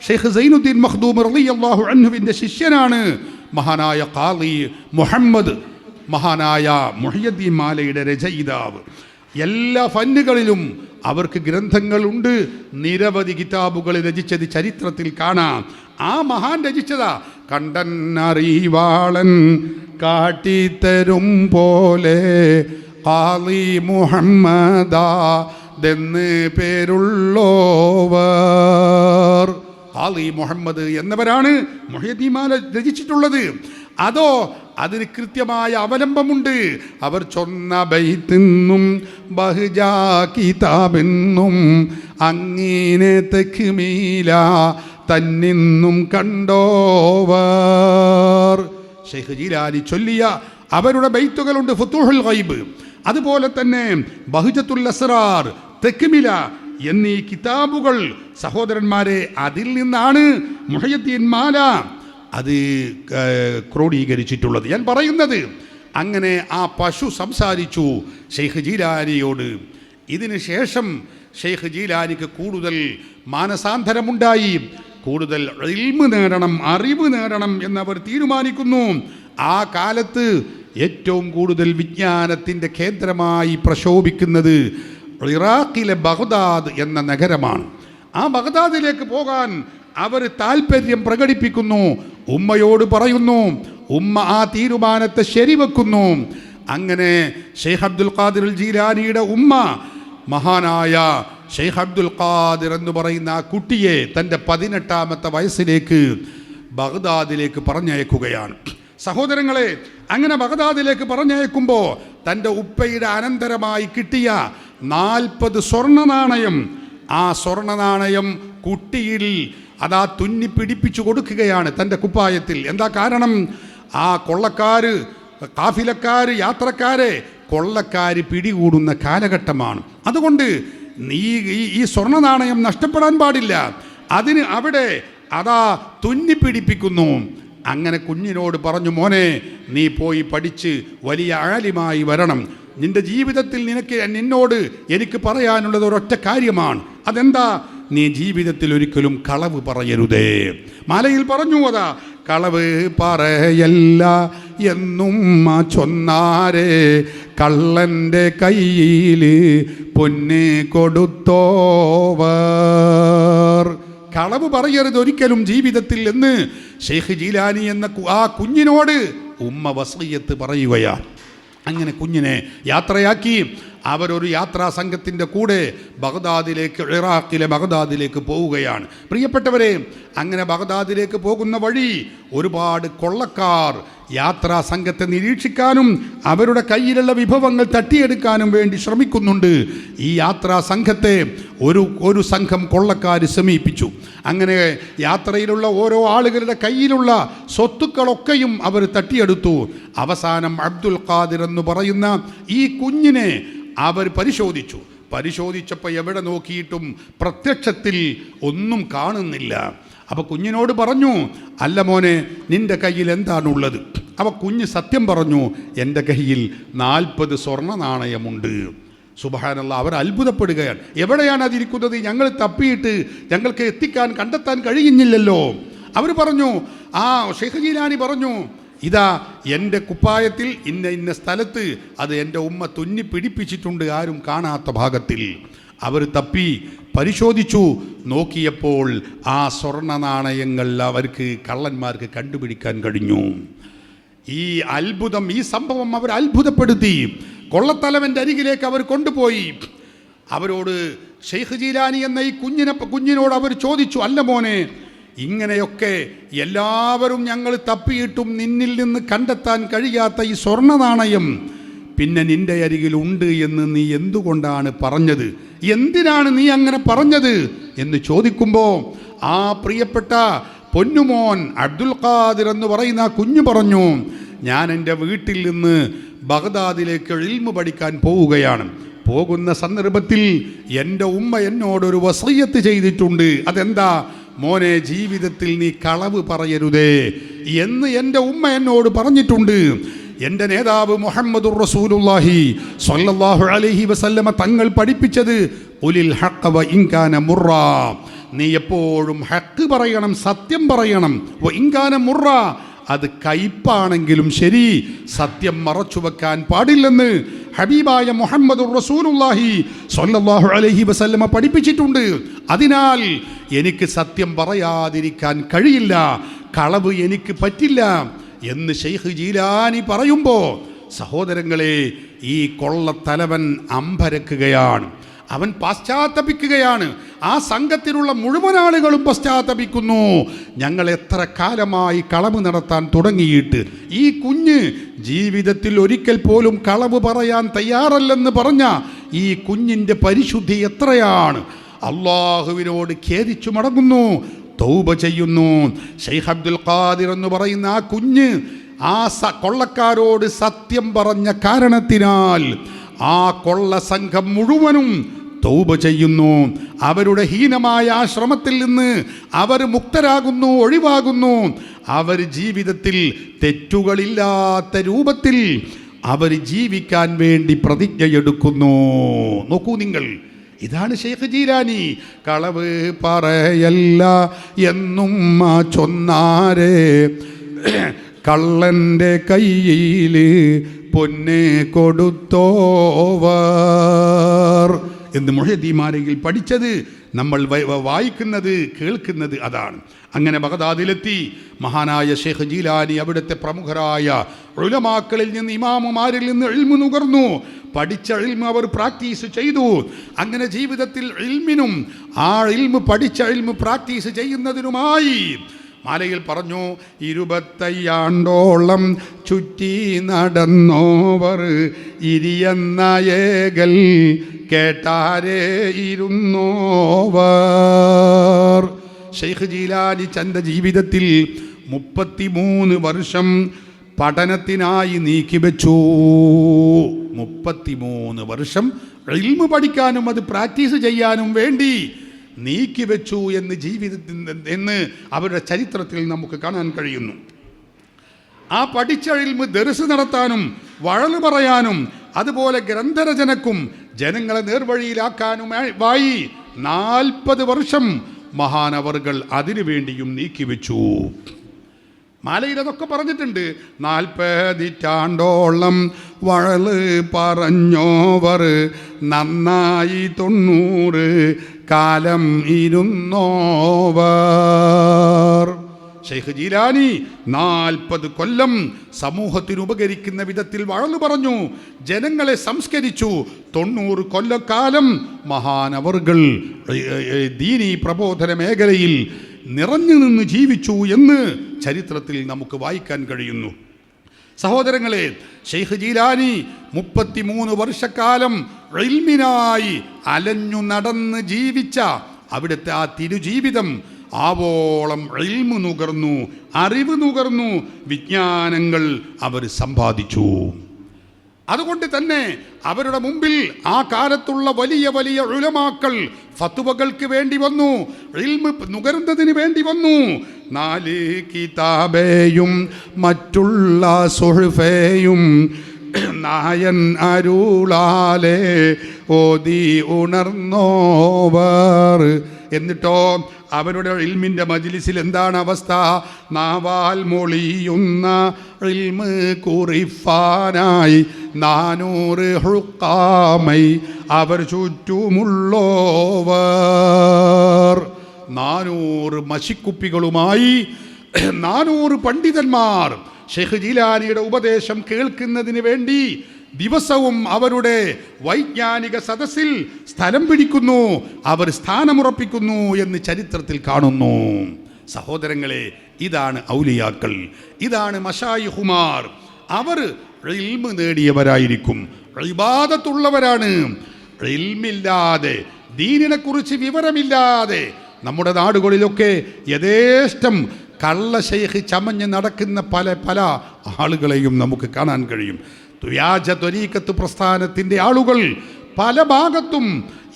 ഷെയ്ഖ് സൈനുദ്ദീൻ മഖ്ദൂം റളിയല്ലാഹു അൻഹുവിൻ്റെ ശിഷ്യനാണ് മഹാനായ ഖാളി മുഹമ്മദ്, മഹാനായ മുഹ്യിദ്ദീൻ മാലയുടെ രചയിതാവ്. എല്ലാ ഫന്നുകളിലും അവർക്ക് ഗ്രന്ഥങ്ങളുണ്ട്. നിരവധി കിതാബുകൾ രചിച്ചത് ചരിത്രത്തിൽ കാണാം. ആ മഹാൻ രചിച്ചതാ കണ്ടന്നറിവാളൻ കാട്ടിത്തരും പോലെ ഖാളി മുഹമ്മദാ എന്ന് പേരുള്ളോവർ. ഖാളി മുഹമ്മദ് എന്നവരാണ് മുഹ്യിദ്ദീൻ മാല രചിച്ചിട്ടുള്ളത്. അതോ അതിന് കൃത്യമായ അവലംബമുണ്ട്. അവർ ചൊന്ന ബൈത്തിന്നും ബഹ്ജാ കിതാബെന്നും അങ്ങനെ തക്മീല തന്നിന്നും കണ്ടോവർ. ഷെയ്ഖ് ജീലാനി ചൊല്ലിയ അവരുടെ ബൈത്തുകളുണ്ട്. ഫുതൂഹുൽ ഗൈബ്, അതുപോലെ തന്നെ ബഹ്ജത്തുൽ അസ്റാർ, തക്മില എന്നീ കിതാബുകൾ സഹോദരന്മാരെ അതിൽ നിന്നാണ് മുഹ്യിദ്ദീൻ മാല അത് ക്രോഡീകരിച്ചിട്ടുള്ളത്. ഞാൻ പറയുന്നത് അങ്ങനെ ആ പശു സംസാരിച്ചു ഷെയ്ഖ് ജീലാനിയോട്. ഇതിന് ശേഷം ഷെയ്ഖ് ജീലാനിക്ക് കൂടുതൽ മാനസാന്തരമുണ്ടായി. കൂടുതൽ ഇൽമ് നേടണം, അറിവ് നേടണം എന്നവർ തീരുമാനിക്കുന്നു. ആ കാലത്ത് ഏറ്റവും കൂടുതൽ വിജ്ഞാനത്തിൻ്റെ കേന്ദ്രമായി പ്രശോഭിക്കുന്നത് ഇറാഖിലെ ബഗ്ദാദ് എന്ന നഗരമാണ്. ആ ബഗ്ദാദിലേക്ക് പോകാൻ അവർ താല്പര്യം പ്രകടിപ്പിക്കുന്നു. ഉമ്മയോട് പറയുന്നു. ഉമ്മ ആ തീരുമാനത്തെ ശരിവെക്കുന്നു. അങ്ങനെ ഷെയ്ഖ് അബ്ദുൽ ഖാദിർ ജീലാനിയുടെ ഉമ്മ മഹാനായ ഷെയ്ഖ് അബ്ദുൽ ഖാദിർ എന്ന് പറയുന്ന ആ കുട്ടിയെ തൻ്റെ 18ാമത്തെ വയസ്സിലേക്ക് ബഗ്ദാദിലേക്ക് പറഞ്ഞയക്കുകയാണ്. സഹോദരങ്ങളെ, അങ്ങനെ ബഗ്ദാദിലേക്ക് പറഞ്ഞയക്കുമ്പോൾ തൻ്റെ ഉപ്പയുടെ അനന്തരമായി കിട്ടിയ 40 സ്വർണ്ണ നാണയം, ആ സ്വർണ്ണ നാണയം കുട്ടിയിൽ അതാ തുന്നി പിടിപ്പിച്ചു കൊടുക്കുകയാണ് തൻ്റെ കുപ്പായത്തിൽ. എന്താ കാരണം? ആ കൊള്ളക്കാർ, കാഫിലക്കാർ, യാത്രക്കാരെ കൊള്ളക്കാർ പിടികൂടുന്ന കാലഘട്ടമാണ്. അതുകൊണ്ട് ഈ സ്വർണ്ണ നാണയം നഷ്ടപ്പെടാൻ പാടില്ല. അതിന് അവിടെ അതാ തുന്നി പിടിപ്പിക്കുന്നു. അങ്ങനെ കുഞ്ഞിനോട് പറഞ്ഞു, മോനെ നീ പോയി പഠിച്ച് വലിയ ആലിമായി വരണം. നിന്റെ ജീവിതത്തിൽ നിന്നോട് എനിക്ക് പറയാനുള്ളത് ഒരൊറ്റ കാര്യമാണ്. അതെന്താ? നീ ജീവിതത്തിൽ ഒരിക്കലും കളവ് പറയരുതേ. മാലയിൽ പറഞ്ഞു, അതാ കളവ് പറയല്ല എന്നും ചൊന്നാരെ കള്ളൻ്റെ കയ്യിൽ പൊന്ന് കൊടുത്തോവർ. കളവ് പറയരുത് ഒരിക്കലും ജീവിതത്തിൽ എന്ന് ഷെയ്ഖ് ജീലാനി എന്ന ആ കുഞ്ഞിനോട് ഉമ്മ വസിയ്യത്ത് പറയുകയാണ്. അങ്ങനെ കുഞ്ഞിനെ യാത്രയാക്കി അവരൊരു യാത്രാ സംഘത്തിൻ്റെ കൂടെ ബഗ്ദാദിലേക്ക്, ഇറാഖിലെ ബഗ്ദാദിലേക്ക് പോവുകയാണ്. പ്രിയപ്പെട്ടവരെ, അങ്ങനെ ബഗ്ദാദിലേക്ക് പോകുന്ന വഴി ഒരുപാട് കൊള്ളക്കാർ യാത്രാ സംഘത്തെ നിരീക്ഷിക്കാനും അവരുടെ കയ്യിലുള്ള വിഭവങ്ങൾ തട്ടിയെടുക്കാനും വേണ്ടി ശ്രമിക്കുന്നുണ്ട്. ഈ യാത്രാ സംഘത്തെ ഒരു സംഘം കൊള്ളക്കാർ സമീപിച്ചു. അങ്ങനെ യാത്രയിലുള്ള ഓരോ ആളുകളുടെ കയ്യിലുള്ള സ്വത്തുക്കളൊക്കെയും അവർ തട്ടിയെടുത്തു. അവസാനം അബ്ദുൽ ഖാദിർ എന്ന് പറയുന്ന ഈ കുഞ്ഞിനെ അവർ പരിശോധിച്ചപ്പോൾ എവിടെ നോക്കിയിട്ടും പ്രത്യക്ഷത്തിൽ ഒന്നും കാണുന്നില്ല. അപ്പോൾ കുഞ്ഞിനോട് പറഞ്ഞു, അല്ല മോനെ, നിൻ്റെ കയ്യിൽ എന്താണുള്ളത്? അപ്പോൾ കുഞ്ഞ് സത്യം പറഞ്ഞു, എൻ്റെ കയ്യിൽ 40 സ്വർണ്ണ നാണയമുണ്ട്. സുബ്ഹാനല്ലാഹ്, അവർ അത്ഭുതപ്പെടുകയാണ്. എവിടെയാണ് അതിരിക്കുന്നത്? ഞങ്ങൾ തപ്പിയിട്ട് ഞങ്ങൾക്ക് കണ്ടെത്താൻ കഴിയുന്നില്ലല്ലോ. അവർ പറഞ്ഞു, ആ ഷെയ്ഖ് ജീലാനി പറഞ്ഞു, ഇതാ എൻ്റെ കുപ്പായത്തിൽ ഇന്ന സ്ഥലത്ത് അത് എൻ്റെ ഉമ്മ തുന്നി പിടിപ്പിച്ചിട്ടുണ്ട്, ആരും കാണാത്ത ഭാഗത്തിൽ. അവർ തപ്പി പരിശോധിച്ചു. നോക്കിയപ്പോൾ ആ സ്വർണ്ണ നാണയങ്ങൾ അവർക്ക് കള്ളന്മാർക്ക് കണ്ടുപിടിക്കാൻ കഴിഞ്ഞു. ഈ അത്ഭുതം, ഈ സംഭവം അവർ അത്ഭുതപ്പെടുത്തി. കൊള്ളത്തലവൻ്റെ അരികിലേക്ക് അവർ കൊണ്ടുപോയി. അവരോട് ഷെയ്ഖ് ജീലാനി എന്ന ഈ കുഞ്ഞിനോട് അവർ ചോദിച്ചു, അല്ല മോനെ, ഇങ്ങനെയൊക്കെ എല്ലാവരും ഞങ്ങൾ തപ്പിയിട്ടും നിന്നിൽ നിന്ന് കണ്ടെത്താൻ കഴിയാത്ത ഈ സ്വർണ്ണ നാണയം പിന്നെ നിന്റെ അരികിൽ ഉണ്ട് എന്ന് നീ എന്തുകൊണ്ടാണ് പറഞ്ഞത്? എന്തിനാണ് നീ അങ്ങനെ പറഞ്ഞത് എന്ന് ചോദിക്കുമ്പോൾ ആ പ്രിയപ്പെട്ട പൊന്നുമോൻ അബ്ദുൽ ഖാദിർ എന്ന് പറയുന്ന ആ കുഞ്ഞു പറഞ്ഞു, ഞാൻ എൻ്റെ വീട്ടിൽ നിന്ന് ബഗ്ദാദിലേക്ക് ഇൽമു പഠിക്കാൻ പോവുകയാണ്. പോകുന്ന സന്ദർഭത്തിൽ എൻ്റെ ഉമ്മ എന്നോടൊരു വസിയ്യത്ത് ചെയ്തിട്ടുണ്ട്. അതെന്താ? മോനെ, ജീവിതത്തിൽ നീ കളവ് പറയരുതേ എന്ന് എൻ്റെ ഉമ്മ എന്നോട് പറഞ്ഞിട്ടുണ്ട്. എൻ്റെ നേതാവ് മുഹമ്മദുർ റസൂലുള്ളാഹി സ്വല്ലല്ലാഹു അലൈഹി വസല്ലമ തങ്ങൾ പഠിപ്പിച്ചത് ഉലിൽ ഹഖ് വ ഇൻ കാന മുറ, നീ എപ്പോഴും ഹഖ് പറയണം, സത്യം പറയണം. വ ഇൻ കാന മുറ, അത് കയ്പാണെങ്കിലും ശരി, സത്യം മറച്ചു വെക്കാൻ പാടില്ലെന്ന് ഹബീബായ മുഹമ്മദുർ റസൂലുള്ളാഹി സ്വല്ലല്ലാഹു അലൈഹി വസല്ലമ പഠിപ്പിച്ചിട്ടുണ്ട്. അതിനാൽ എനിക്ക് സത്യം പറയാതിരിക്കാൻ കഴിയില്ല, കളവ് എനിക്ക് പറ്റില്ല എന്ന് ഷെയ്ഖ് ജീലാനി പറയുമ്പോൾ സഹോദരങ്ങളെ, ഈ കൊള്ളത്തലവൻ അമ്പരക്കുകയാണ്. അവൻ പശ്ചാത്തപിക്കുകയാണ്. ആ സംഘത്തിലുള്ള മുഴുവൻ ആളുകളും പശ്ചാത്തപിക്കുന്നു. ഞങ്ങൾ എത്ര കാലമായി കളവ് നടത്താൻ തുടങ്ങിയിട്ട്, ഈ കുഞ്ഞ് ജീവിതത്തിൽ ഒരിക്കൽ പോലും കളവ് പറയാൻ തയ്യാറല്ലെന്ന് പറഞ്ഞ ഈ കുഞ്ഞിൻ്റെ പരിശുദ്ധി എത്രയാണ്! അള്ളാഹുവിനോട് ഖേദിച്ചു മടങ്ങുന്നു, തൗബ ചെയ്യുന്നു. ഷെയ്ഖ് അബ്ദുൽ ഖാദിർ എന്ന് പറയുന്ന ആ കുഞ്ഞ് ആ കൊള്ളക്കാരോട് സത്യം പറഞ്ഞ കാരണത്തിനാൽ ആ കൊള്ള സംഘം മുഴുവനും തൗബ ചെയ്യുന്നു. അവരുടെ ഹീനമായ ആ ശ്രമത്തിൽ നിന്ന് അവർ മുക്തരാകുന്നു, ഒഴിവാകുന്നു. അവർ ജീവിതത്തിൽ തെറ്റുകളില്ലാത്ത രൂപത്തിൽ അവർ ജീവിക്കാൻ വേണ്ടി പ്രതിജ്ഞയെടുക്കുന്നു. നോക്കൂ നിങ്ങൾ, ഇതാണ് ഷെയ്ഖ് ജീലാനി. കളവ് പറയല്ല എന്നും ചൊന്നാരെ, കള്ളൻ്റെ കയ്യിൽ പൊന്നെ കൊടുത്തോവർ എന്ന് മുഹദ്ദിമാരെങ്കിൽ പഠിച്ചത്, നമ്മൾ വായിക്കുന്നത്, കേൾക്കുന്നത് അതാണ്. അങ്ങനെ ബഗ്ദാദിലെത്തി മഹാനായ ഷെയ്ഖ് ജീലാനി അവിടുത്തെ പ്രമുഖരായ ഉലമാക്കളിൽ നിന്ന്, ഇമാമുമാരിൽ നിന്ന് ഇൽമു നുകർന്നു. പഠിച്ച ഇൽമു അവർ പ്രാക്ടീസ് ചെയ്തു. അങ്ങനെ ജീവിതത്തിൽ ഇൽമിനും ആ ഇൽമു പഠിച്ച ഇൽമു പ്രാക്ടീസ് ചെയ്യുന്നതിനുമായി മാലയിൽ പറഞ്ഞു, 25 ആണ്ടോളം ചുറ്റി നടന്നോവർ ഇരിയെന്ന ഏകൽ കേട്ടാരേ ഇരുന്നോവർ. ഷെയ്ഖ് ജീലാനി തൻ്റെ ജീവിതത്തിൽ 33 വർഷം പഠനത്തിനായി നീക്കിവെച്ചു. 33 വർഷം ഇൽമു പഠിക്കാനും അത് പ്രാക്ടീസ് ചെയ്യാനും വേണ്ടി നീക്കിവെച്ചു എന്ന് ജീവിതത്തിൽ എന്ന് അവരുടെ ചരിത്രത്തിൽ നമുക്ക് കാണാൻ കഴിയുന്നു. ആ പഠിച്ച ഇൽമു ദർസ് നടത്താനും വഴല് പറയാനും അതുപോലെ ഗ്രന്ഥരചനക്കും ജനങ്ങളെ നേർവഴിയിലാക്കാനുമായി 40 വർഷം മഹാനവറുകൾ അതിനു വേണ്ടിയും നീക്കിവെച്ചു. മാലയിൽ അതൊക്കെ പറഞ്ഞിട്ടുണ്ട്. 40 ആണ്ടോളം വഴല് പറഞ്ഞോവർ നന്നായി 90 കാലം ഇരുന്നോവർ. ഷെയ്ഖ് ജീലാനി 40 കൊല്ലം സമൂഹത്തിന് ഉപകരിക്കുന്ന വിധത്തിൽ വഴല് പറഞ്ഞു, ജനങ്ങളെ സംസ്കരിച്ചു. 90 കൊല്ലക്കാലം മഹാനവറുകൾ ദീനീ പ്രബോധന മേഖലയിൽ നിറഞ്ഞു നിന്ന് ജീവിച്ചു എന്ന് ചരിത്രത്തിൽ നമുക്ക് വായിക്കാൻ കഴിയുന്നു. സഹോദരങ്ങളെ, ഷെയ്ഖ് ജീലാനി 33 വർഷക്കാലം ഇൽമിനായി അലഞ്ഞു നടന്ന് ജീവിച്ച അവിടുത്തെ ആ തിരുജീവിതം ആവോളം ഇൽമു നുകർന്നു, അറിവ് നുകർന്നു, വിജ്ഞാനങ്ങൾ അവർ സമ്പാദിച്ചു. അതുകൊണ്ട് തന്നെ അവരുടെ മുമ്പിൽ ആ കാലത്തുള്ള വലിയ വലിയ ഉലമാക്കൾ ഫത്വകൾക്ക് വേണ്ടി വന്നു, ഇൽമു നുകരുന്നതിന് വേണ്ടി വന്നു. 4 കിതാബേയും മറ്റുള്ള സുഹ്ഫേയും നായൻ അരുളാലെ ഓതി ഉണർന്നോവർ എന്നിട്ടോ അവരുടെ ഇൽമിൻ്റെ മജ്ലിസിൽ എന്താണ് അവസ്ഥ? നാവാൽ മൊളിയുന്ന ഇൽമ് കുറിഫാനായി 400 ഹുക്കാമൈ അവർ ചുറ്റുമുള്ളോവർ. 400 മഷിക്കുപ്പികളുമായി 400 പണ്ഡിതന്മാർ ഷെയ്ഖ് ജീലാനിയുടെ ഉപദേശം കേൾക്കുന്നതിന് വേണ്ടി ദിവസവും അവരുടെ വൈജ്ഞാനിക സദസ്സിൽ സ്ഥലം പിടിക്കുന്നു, അവർ സ്ഥാനമുറപ്പിക്കുന്നു എന്ന് ചരിത്രത്തിൽ കാണുന്നു. സഹോദരങ്ങളെ, ഇതാണ് ഔലിയാക്കൾ, ഇതാണ് മശായിഖുമാർ. അവർ ഇൽമ് നേടിയവരായിരിക്കും, ഇബാദത്തുള്ളവരാണ്. ഇൽമില്ലാതെ, ദീനിനെ കുറിച്ച് വിവരമില്ലാതെ നമ്മുടെ നാടുകളിലൊക്കെ യഥേഷ്ടം കള്ള ശൈഖ് ചമഞ്ഞ് നടക്കുന്ന പല ആളുകളെയും നമുക്ക് കാണാൻ കഴിയും. വ്യാജ ത്വരീഖത്ത് പ്രസ്ഥാനത്തിൻ്റെ ആളുകൾ പല ഭാഗത്തും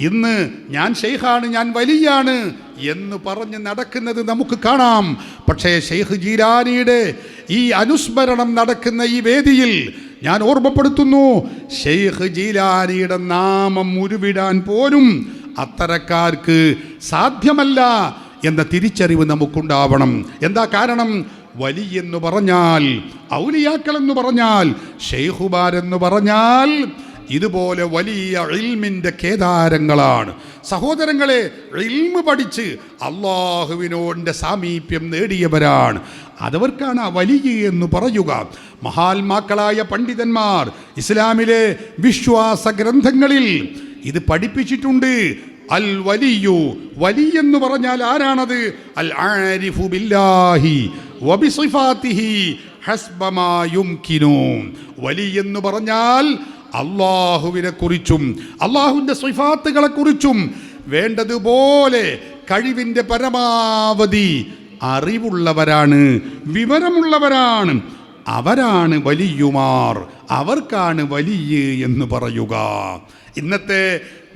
ഇന്ന് ഞാൻ ശൈഖാണ്, ഞാൻ വലിയാണ് എന്ന് പറഞ്ഞ് നടക്കുന്നത് നമുക്ക് കാണാം. പക്ഷേ ഷെയ്ഖ് ജീലാനിയുടെ ഈ അനുസ്മരണം നടക്കുന്ന ഈ വേദിയിൽ ഞാൻ ഓർമ്മപ്പെടുത്തുന്നു, ഷെയ്ഖ് ജീലാനിയുടെ നാമം ഉരുവിടാൻ പോലും അത്തരക്കാർക്ക് സാധ്യമല്ല എന്ന തിരിച്ചറിവ് നമുക്കുണ്ടാവണം. എന്താ കാരണം? വലിയെന്ന് പറഞ്ഞാൽ, ഔലിയാക്കൾ എന്ന് പറഞ്ഞാൽ, ഷെയ്ഖുമാരെന്ന് പറഞ്ഞാൽ ഇതുപോലെ വലിയ ഇൽമിൻ്റെ കേദാരങ്ങളാണ്. സഹോദരങ്ങളെ, ഇൽമ് പഠിച്ച് അള്ളാഹുവിനോടിൻ്റെ സാമീപ്യം നേടിയവരാണ്. അതവർക്കാണ് വലിയ എന്ന് പറയുക. മഹാത്മാക്കളായ പണ്ഡിതന്മാർ ഇസ്ലാമിലെ വിശ്വാസ ഗ്രന്ഥങ്ങളിൽ ഇത് പഠിപ്പിച്ചിട്ടുണ്ട്. അൽ വലിയു, വലിയെന്ന് പറഞ്ഞാൽ ആരാണത്? അൽ ആരിഫു ബില്ലാഹി വബിസിഫാതിഹി ഹസ്ബമാ യുംകിനു. വലിയെന്ന് പറഞ്ഞാൽ അള്ളാഹുവിനെ കുറിച്ചും അള്ളാഹുവിൻ്റെ സിഫാത്തുകളെ കുറിച്ചും വേണ്ടതുപോലെ കഴിവിൻ്റെ പരമാവധി അറിവുള്ളവരാണ്, വിവരമുള്ളവരാണ്. അവരാണ് വലിയുമാർ, അവർക്കാണ് വലിയ എന്ന് പറയുക. ഇന്നത്തെ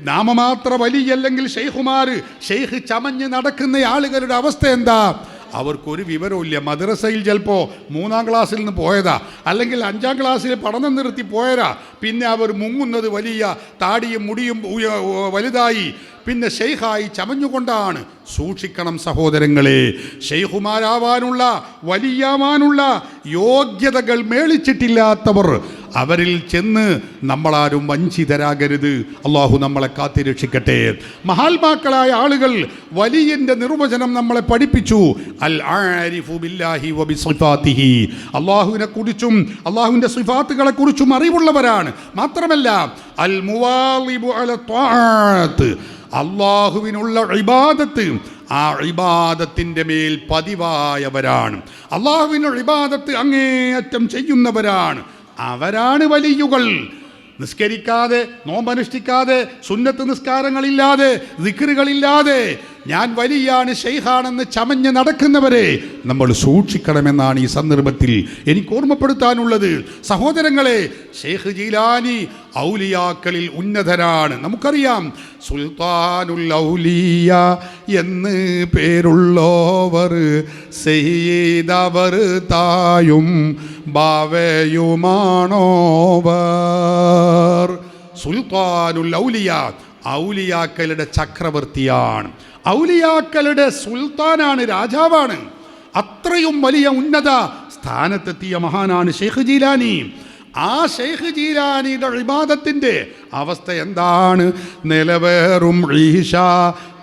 നാമമാത്ര വലിയല്ലെങ്കിൽ ഷെയ്ഖുമാർ, ഷെയ്ഖ് ചമഞ്ഞ് നടക്കുന്ന ആളുകളുടെ അവസ്ഥ എന്താ? അവർക്കൊരു വിവരമില്ല. മദ്രസയിൽ ചിലപ്പോൾ 3-ാം ക്ലാസ്സിൽ നിന്ന് പോയതാ, അല്ലെങ്കിൽ 5-ാം ക്ലാസ്സിൽ പഠനം നിർത്തി പോയതാ. പിന്നെ അവർ മുങ്ങുന്നത് വലിയ താടിയും മുടിയും വലുതായി പിന്നെ ഷെയ്ഖായി ചമഞ്ഞുകൊണ്ടാണ്. സൂക്ഷിക്കണം സഹോദരങ്ങളെ. ഷെയ്ഖുമാരാവാനുള്ള, വലിയാവാനുള്ള യോഗ്യതകൾ മേളിച്ചിട്ടില്ലാത്തവർ അവരിൽ ചെന്ന് നമ്മളാരും വഞ്ചിതരാകരുത്. അള്ളാഹു നമ്മളെ കാത്തിരക്ഷിക്കട്ടെ. മഹാത്മാക്കളായ ആളുകൾ വലിയന്റെ നിർവചനം നമ്മളെ പഠിപ്പിച്ചു. അൽ ആരിഫു ബില്ലാഹി വബിസിഫാതിഹി, അള്ളാഹുവിനെ കുറിച്ചും അള്ളാഹുവിൻ്റെ സിഫാത്തുകളെ കുറിച്ചും അറിവുള്ളവരാണ്. മാത്രമല്ല അൽ മുവാളിബു അല ത്വാഅത്ത്, അള്ളാഹുവിനുള്ള ഇബാദത്ത്, ആ ഇബാദത്തിൻ്റെ മേൽ പതിവായവരാണ്. അള്ളാഹുവിനുള്ള ഇബാദത്ത് അങ്ങേയറ്റം ചെയ്യുന്നവരാണ്. അവരാണ് വലിയുകൾ. നിസ്കരിക്കാതെ, നോമ്പനുഷ്ഠിക്കാതെ, സുന്നത്ത് നിസ്കാരങ്ങളില്ലാതെ, ദിക്റുകളില്ലാതെ ഞാൻ വലിയാണ്, ഷെയ്ഖാണെന്ന് ചമഞ്ഞ് നടക്കുന്നവരെ നമ്മൾ സൂക്ഷിക്കണമെന്നാണ് ഈ സന്ദർഭത്തിൽ എനിക്ക് ഓർമ്മപ്പെടുത്താനുള്ളത്. സഹോദരങ്ങളെ, ഷെയ്ഖ് ജീലാനി ഔലിയാക്കളിൽ ഉന്നതരാണ്. നമുക്കറിയാം, സുൽത്താനുൽ ഔലിയ എന്ന് പേരുള്ളോവർ സെയ്ദവർ തായും ബാവയുമാണോവർ. സുൽത്താനുൽ ഔലിയ, ഔലിയാക്കളുടെ ചക്രവർത്തിയാണ്, ഔലിയാക്കളുടെ സുൽത്താനാണ്, രാജാവാണ്. അത്രയും വലിയ ഉന്നത സ്ഥാനത്തെത്തിയ മഹാനാണ് ഷെയ്ഖ് ജീലാനി. ആ ഷെയ്ഖ് ജീലാനിയുടെ ഇബാദത്തിൻ്റെ അവസ്ഥ എന്താണ്? നിലവേറും ഈശ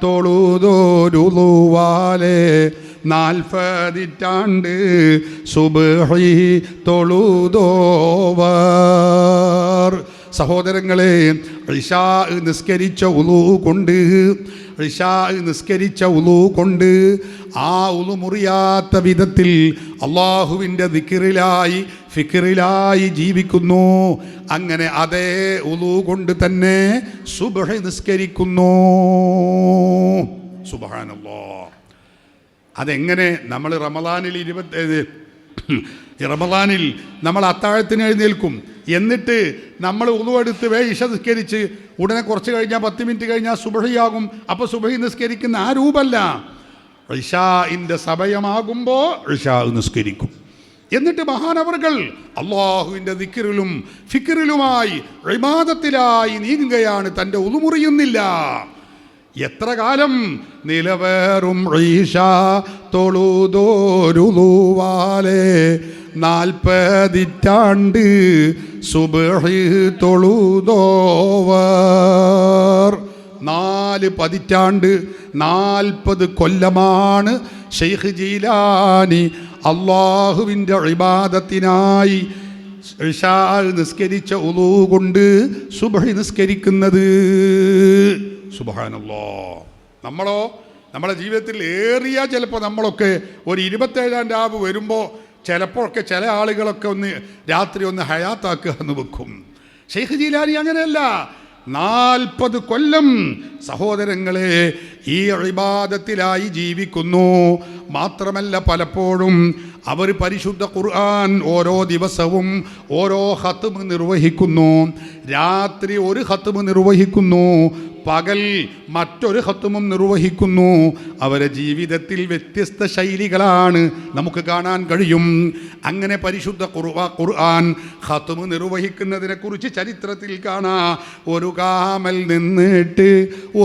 തൊഴുതോരുവാലെ 40 സുബ്ഹി തൊഴുതോവർ. സഹോദരങ്ങളെ, ഇശാ നിസ്കരിച്ച ഉളൂ കൊണ്ട് ആ ഉളു മുറിയാത്ത വിധത്തിൽ അള്ളാഹുവിൻ്റെ ദിക്റിലായി, ഫിക്റിലായി ജീവിക്കുന്നു. അങ്ങനെ അതേ ഉളൂ കൊണ്ട് തന്നെ സുബ്ഹ് നിസ്കരിക്കുന്നു. സുബ്ഹാനല്ലാഹ്. അതെങ്ങനെ? നമ്മൾ റമദാനിൽ നമ്മൾ അത്താഴത്തിന് എഴുന്നേൽക്കും, എന്നിട്ട് നമ്മൾ ഉളുവെടുത്ത് ഇശ നിസ്കരിച്ച് ഉടനെ കുറച്ച് കഴിഞ്ഞാൽ 10 മിനിറ്റ് കഴിഞ്ഞാൽ സുബ്ഹിയാകും. അപ്പോൾ സുബ്ഹി നിസ്കരിക്കുന്ന ആ രൂപമല്ല. ഇശാഇൻ്റെ സമയമാകുമ്പോൾ ഇശാ നിസ്കരിക്കും. എന്നിട്ട് മഹാനവറുകൾ അള്ളാഹുവിൻ്റെ ദിക്റിലും ഫിക്റിലുമായി ഇബാദത്തിലായി നീങ്ങുകയാണ്. തൻ്റെ ഉളു മുറിയുന്നില്ല. എത്ര കാലം? നിലവേറും ഈശ തൊഴുതോരുവാലെ 40 സുബ്ഹി തൊഴുതോവർ. 4 പതിറ്റാണ്ട് 40 കൊല്ലമാണ് ശൈഖ് ജീലാനി അള്ളാഹുവിൻ്റെ ഇബാദത്തിനായി ഇശാ നിസ്കരിച്ച ഉളൂ കൊണ്ട് സുബ്ഹി നിസ്കരിക്കുന്നത്. സുബ്ഹാനല്ലാഹ്. നമ്മളോ നമ്മുടെ ജീവിതത്തിൽ ഏറിയ ചിലപ്പോൾ നമ്മളൊക്കെ ഒരു 27-ാം രാവ് വരുമ്പോൾ ചിലപ്പോഴൊക്കെ ചില ആളുകളൊക്കെ ഒന്ന് രാത്രി ഒന്ന് ഹയാത്താക്കുക എന്ന് വെക്കും. ശൈഖ് ജീലാനി അങ്ങനെയല്ല. 40 കൊല്ലം സഹോദരങ്ങളെ ഈ ഇബാദത്തിലായി ജീവിക്കുന്നു. മാത്രമല്ല പലപ്പോഴും അവർ പരിശുദ്ധ ഖുർആൻ ഓരോ ദിവസവും ഓരോ ഖത്മ് നിർവഹിക്കുന്നു. രാത്രി ഒരു ഖത്മ് നിർവഹിക്കുന്നു, പകൽ മറ്റൊരു ഖത്മും നിർവഹിക്കുന്നു. അവരുടെ ജീവിതത്തിൽ വ്യത്യസ്ത ശൈലികളാണ് നമുക്ക് കാണാൻ കഴിയും. അങ്ങനെ പരിശുദ്ധ ഖുർആൻ ഖത്മ് നിർവഹിക്കുന്നതിനെ കുറിച്ച് ചരിത്രത്തിൽ കാണാം. ഒരു കാമൽ നിന്നിട്ട്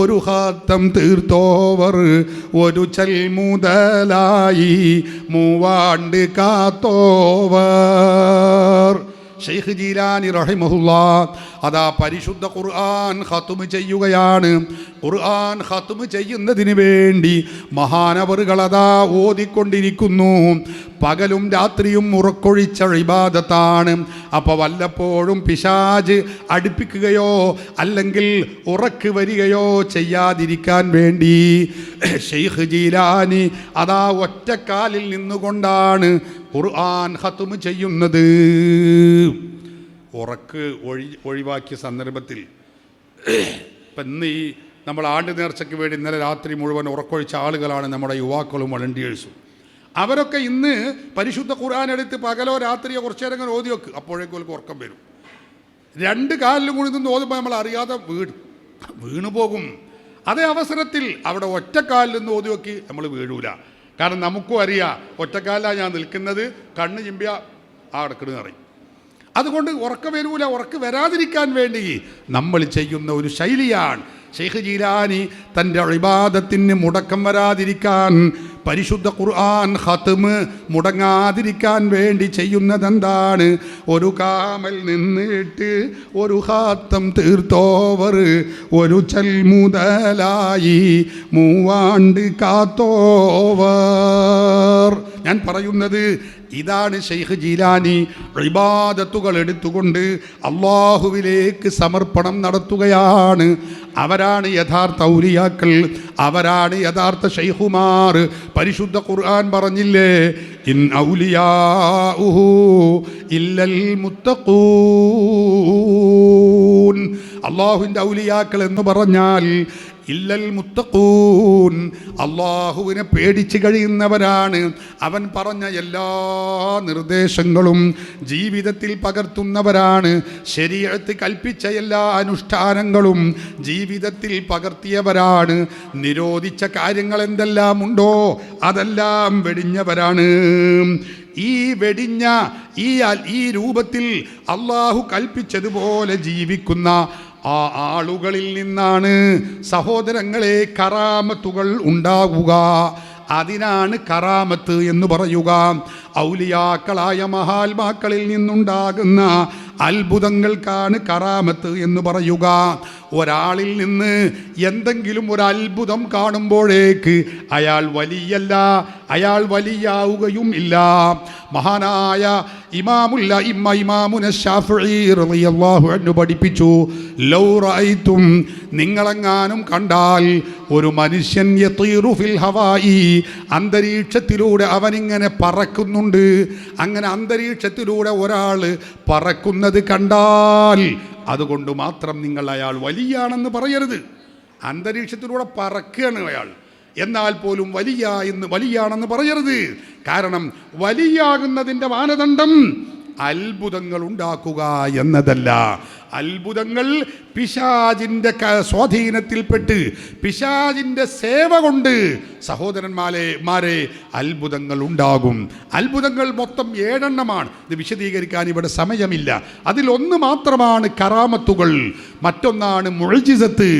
ഒരു ഖത്തം തീർത്തോവർ, ഒരു ചൽമുതലായി 3 കാത്തോവർ. ശൈഖ് ജീലാനി റഹിമഹുല്ലാഹ് അതാ പരിശുദ്ധ ഖുർആൻ ഖത്മ് ചെയ്യുകയാണ്. ഖുർആൻ ഖത്മ് ചെയ്യുന്നതിന് വേണ്ടി മഹാനവറുകൾ അതാ ഓതിക്കൊണ്ടിരിക്കുന്നു. പകലും രാത്രിയും ഉറക്കൊഴിച്ച ഇബാദത്താണ്. അപ്പോൾ വല്ലപ്പോഴും പിശാച് അടുപ്പിക്കുകയോ അല്ലെങ്കിൽ ഉറക്ക് വരികയോ ചെയ്യാതിരിക്കാൻ വേണ്ടി ശൈഖ് ജീലാനി അതാ ഒറ്റക്കാലിൽ നിന്നുകൊണ്ടാണ് ഖുർആൻ ഖത്മ് ചെയ്യുന്നത്. ഉറക്ക് ഒഴിവാക്കിയ സന്ദർഭത്തിൽ ഇപ്പം ഇന്ന് ഈ നമ്മൾ ആണ്ട് നേർച്ചയ്ക്ക് വേണ്ടി ഇന്നലെ രാത്രി മുഴുവൻ ഉറക്കൊഴിച്ച ആളുകളാണ് നമ്മുടെ യുവാക്കളും വളണ്ടിയേഴ്സും. അവരൊക്കെ ഇന്ന് പരിശുദ്ധ ഖുർആൻ എടുത്ത് പകലോ രാത്രിയോ കുറച്ചു നേരം ഓതി വെക്ക്, അപ്പോഴേക്കും അവർക്ക് ഉറക്കം വരും. 2 കാലിലും കൂടി നിന്ന് ഓതുമ്പോൾ നമ്മൾ അറിയാതെ വീണു പോകും. അതേ അവസരത്തിൽ അവിടെ ഒറ്റക്കാലിൽ നിന്ന് ഓതി വെക്കി നമ്മൾ വീഴൂല. കാരണം നമുക്കും അറിയാം ഒറ്റക്കാലിലാണ് ഞാൻ നിൽക്കുന്നത്, കണ്ണ് ചിമ്പിയ ആ അടക്കിടുന്ന് അറിയും. അതുകൊണ്ട് ഉറക്കം വരൂല. ഉറക്ക് വരാതിരിക്കാൻ വേണ്ടി നമ്മൾ ചെയ്യുന്ന ഒരു ശൈലിയാണ്. ശൈഖ് ജീലാനി തൻ്റെ ഇബാദത്തിന് മുടക്കം വരാതിരിക്കാൻ പരിശുദ്ധ ഖുർആൻ ഖത്മ് മുടങ്ങാതിരിക്കാൻ വേണ്ടി ചെയ്യുന്നതെന്താണ്? ഒരു കാമൽ നിന്നിട്ട് ഒരു ഖത്തം തീർത്തോവർ, ഒരു ചൽമുതലായി 3 കാത്തോവർ. ഞാൻ പറയുന്നത് ഇതാണ് ശൈഖ് ജീലാനി ഇബാദത്തുകൾ എടുത്തുകൊണ്ട് അള്ളാഹുവിലേക്ക് സമർപ്പണം നടത്തുകയാണ്. അവരാണ് യഥാർത്ഥ ഔലിയാക്കൾ, അവരാണ് യഥാർത്ഥ ശൈഖുമാർ. പരിശുദ്ധ ഖുർആൻ പറഞ്ഞില്ലേ, ഇൻ ഔലിയാഉഹു ഇല്ലൽ മുത്തഖൂൻ. അള്ളാഹുവിൻ്റെ ഔലിയാക്കൾ എന്ന് പറഞ്ഞാൽ ഇല്ലൽ മുത്തഖൂൻ, അള്ളാഹുവിനെ പേടിച്ച് കഴിയുന്നവരാണ്. അവൻ പറഞ്ഞ എല്ലാ നിർദ്ദേശങ്ങളും ജീവിതത്തിൽ പകർത്തുന്നവരാണ്. ശരീഅത്ത് കൽപ്പിച്ച എല്ലാ അനുഷ്ഠാനങ്ങളും ജീവിതത്തിൽ പകർത്തിയവരാണ്. നിരോധിച്ച കാര്യങ്ങൾ എന്തെല്ലാം ഉണ്ടോ അതെല്ലാം വെടിഞ്ഞവരാണ്. ഈ വെടിഞ്ഞ ഈ രൂപത്തിൽ അള്ളാഹു കൽപ്പിച്ചതുപോലെ ജീവിക്കുന്ന ആ ആളുകളിൽ നിന്നാണ് സഹോദരങ്ങളെ കറാമത്തുകൾ ഉണ്ടാവുക. അതിനാണ് കറാമത്ത് എന്ന് പറയുക. ഔലിയാക്കളായ മഹാത്മാക്കളിൽ നിന്നുണ്ടാകുന്ന അത്ഭുതങ്ങൾക്കാണ് കറാമത്ത് എന്ന് പറയുക. ഒരാളിൽ നിന്ന് എന്തെങ്കിലും ഒരു അത്ഭുതം കാണുമ്പോഴേക്ക് അയാൾ വലിയല്ല, അയാൾ വലിയാവുകയും ഇല്ല. മഹാനായ ഇമാമുന ശാഫിഈ റളിയല്ലാഹു അൻഹു പഠിപ്പിച്ചു, ലൗ റഅയ്തും, നിങ്ങളെങ്ങാനും കണ്ടാൽ ഒരു മനുഷ്യൻ യതീറു ഫിൽ ഹവായി, അന്തരീക്ഷത്തിലൂടെ അവനിങ്ങനെ പറക്കുന്നുണ്ട്. അങ്ങനെ അന്തരീക്ഷത്തിലൂടെ ഒരാൾ പറക്കുന്നത് കണ്ടാൽ അതുകൊണ്ട് മാത്രം നിങ്ങൾ അയാൾ വലിയാണെന്ന് പറയരുത്. അന്തരീക്ഷത്തിലൂടെ പറക്കുകയാണ് അയാൾ, എന്നാൽ പോലും വലിയാണെന്ന് പറയരുത്. കാരണം വലിയാകുന്നതിൻ്റെ മാനദണ്ഡം അത്ഭുതങ്ങൾ ഉണ്ടാക്കുക എന്നതല്ല. അത്ഭുതങ്ങൾ പിശാചിൻ്റെ സ്വാധീനത്തിൽപ്പെട്ട് പിശാചിൻ്റെ സേവ കൊണ്ട് സഹോദരന്മാരെ അത്ഭുതങ്ങൾ ഉണ്ടാകും. അത്ഭുതങ്ങൾ മൊത്തം 7 ഇത് വിശദീകരിക്കാൻ ഇവിടെ സമയമില്ല. അതിലൊന്ന് മാത്രമാണ് കറാമത്തുകൾ, മറ്റൊന്നാണ് മുഅ്ജിസത്ത്.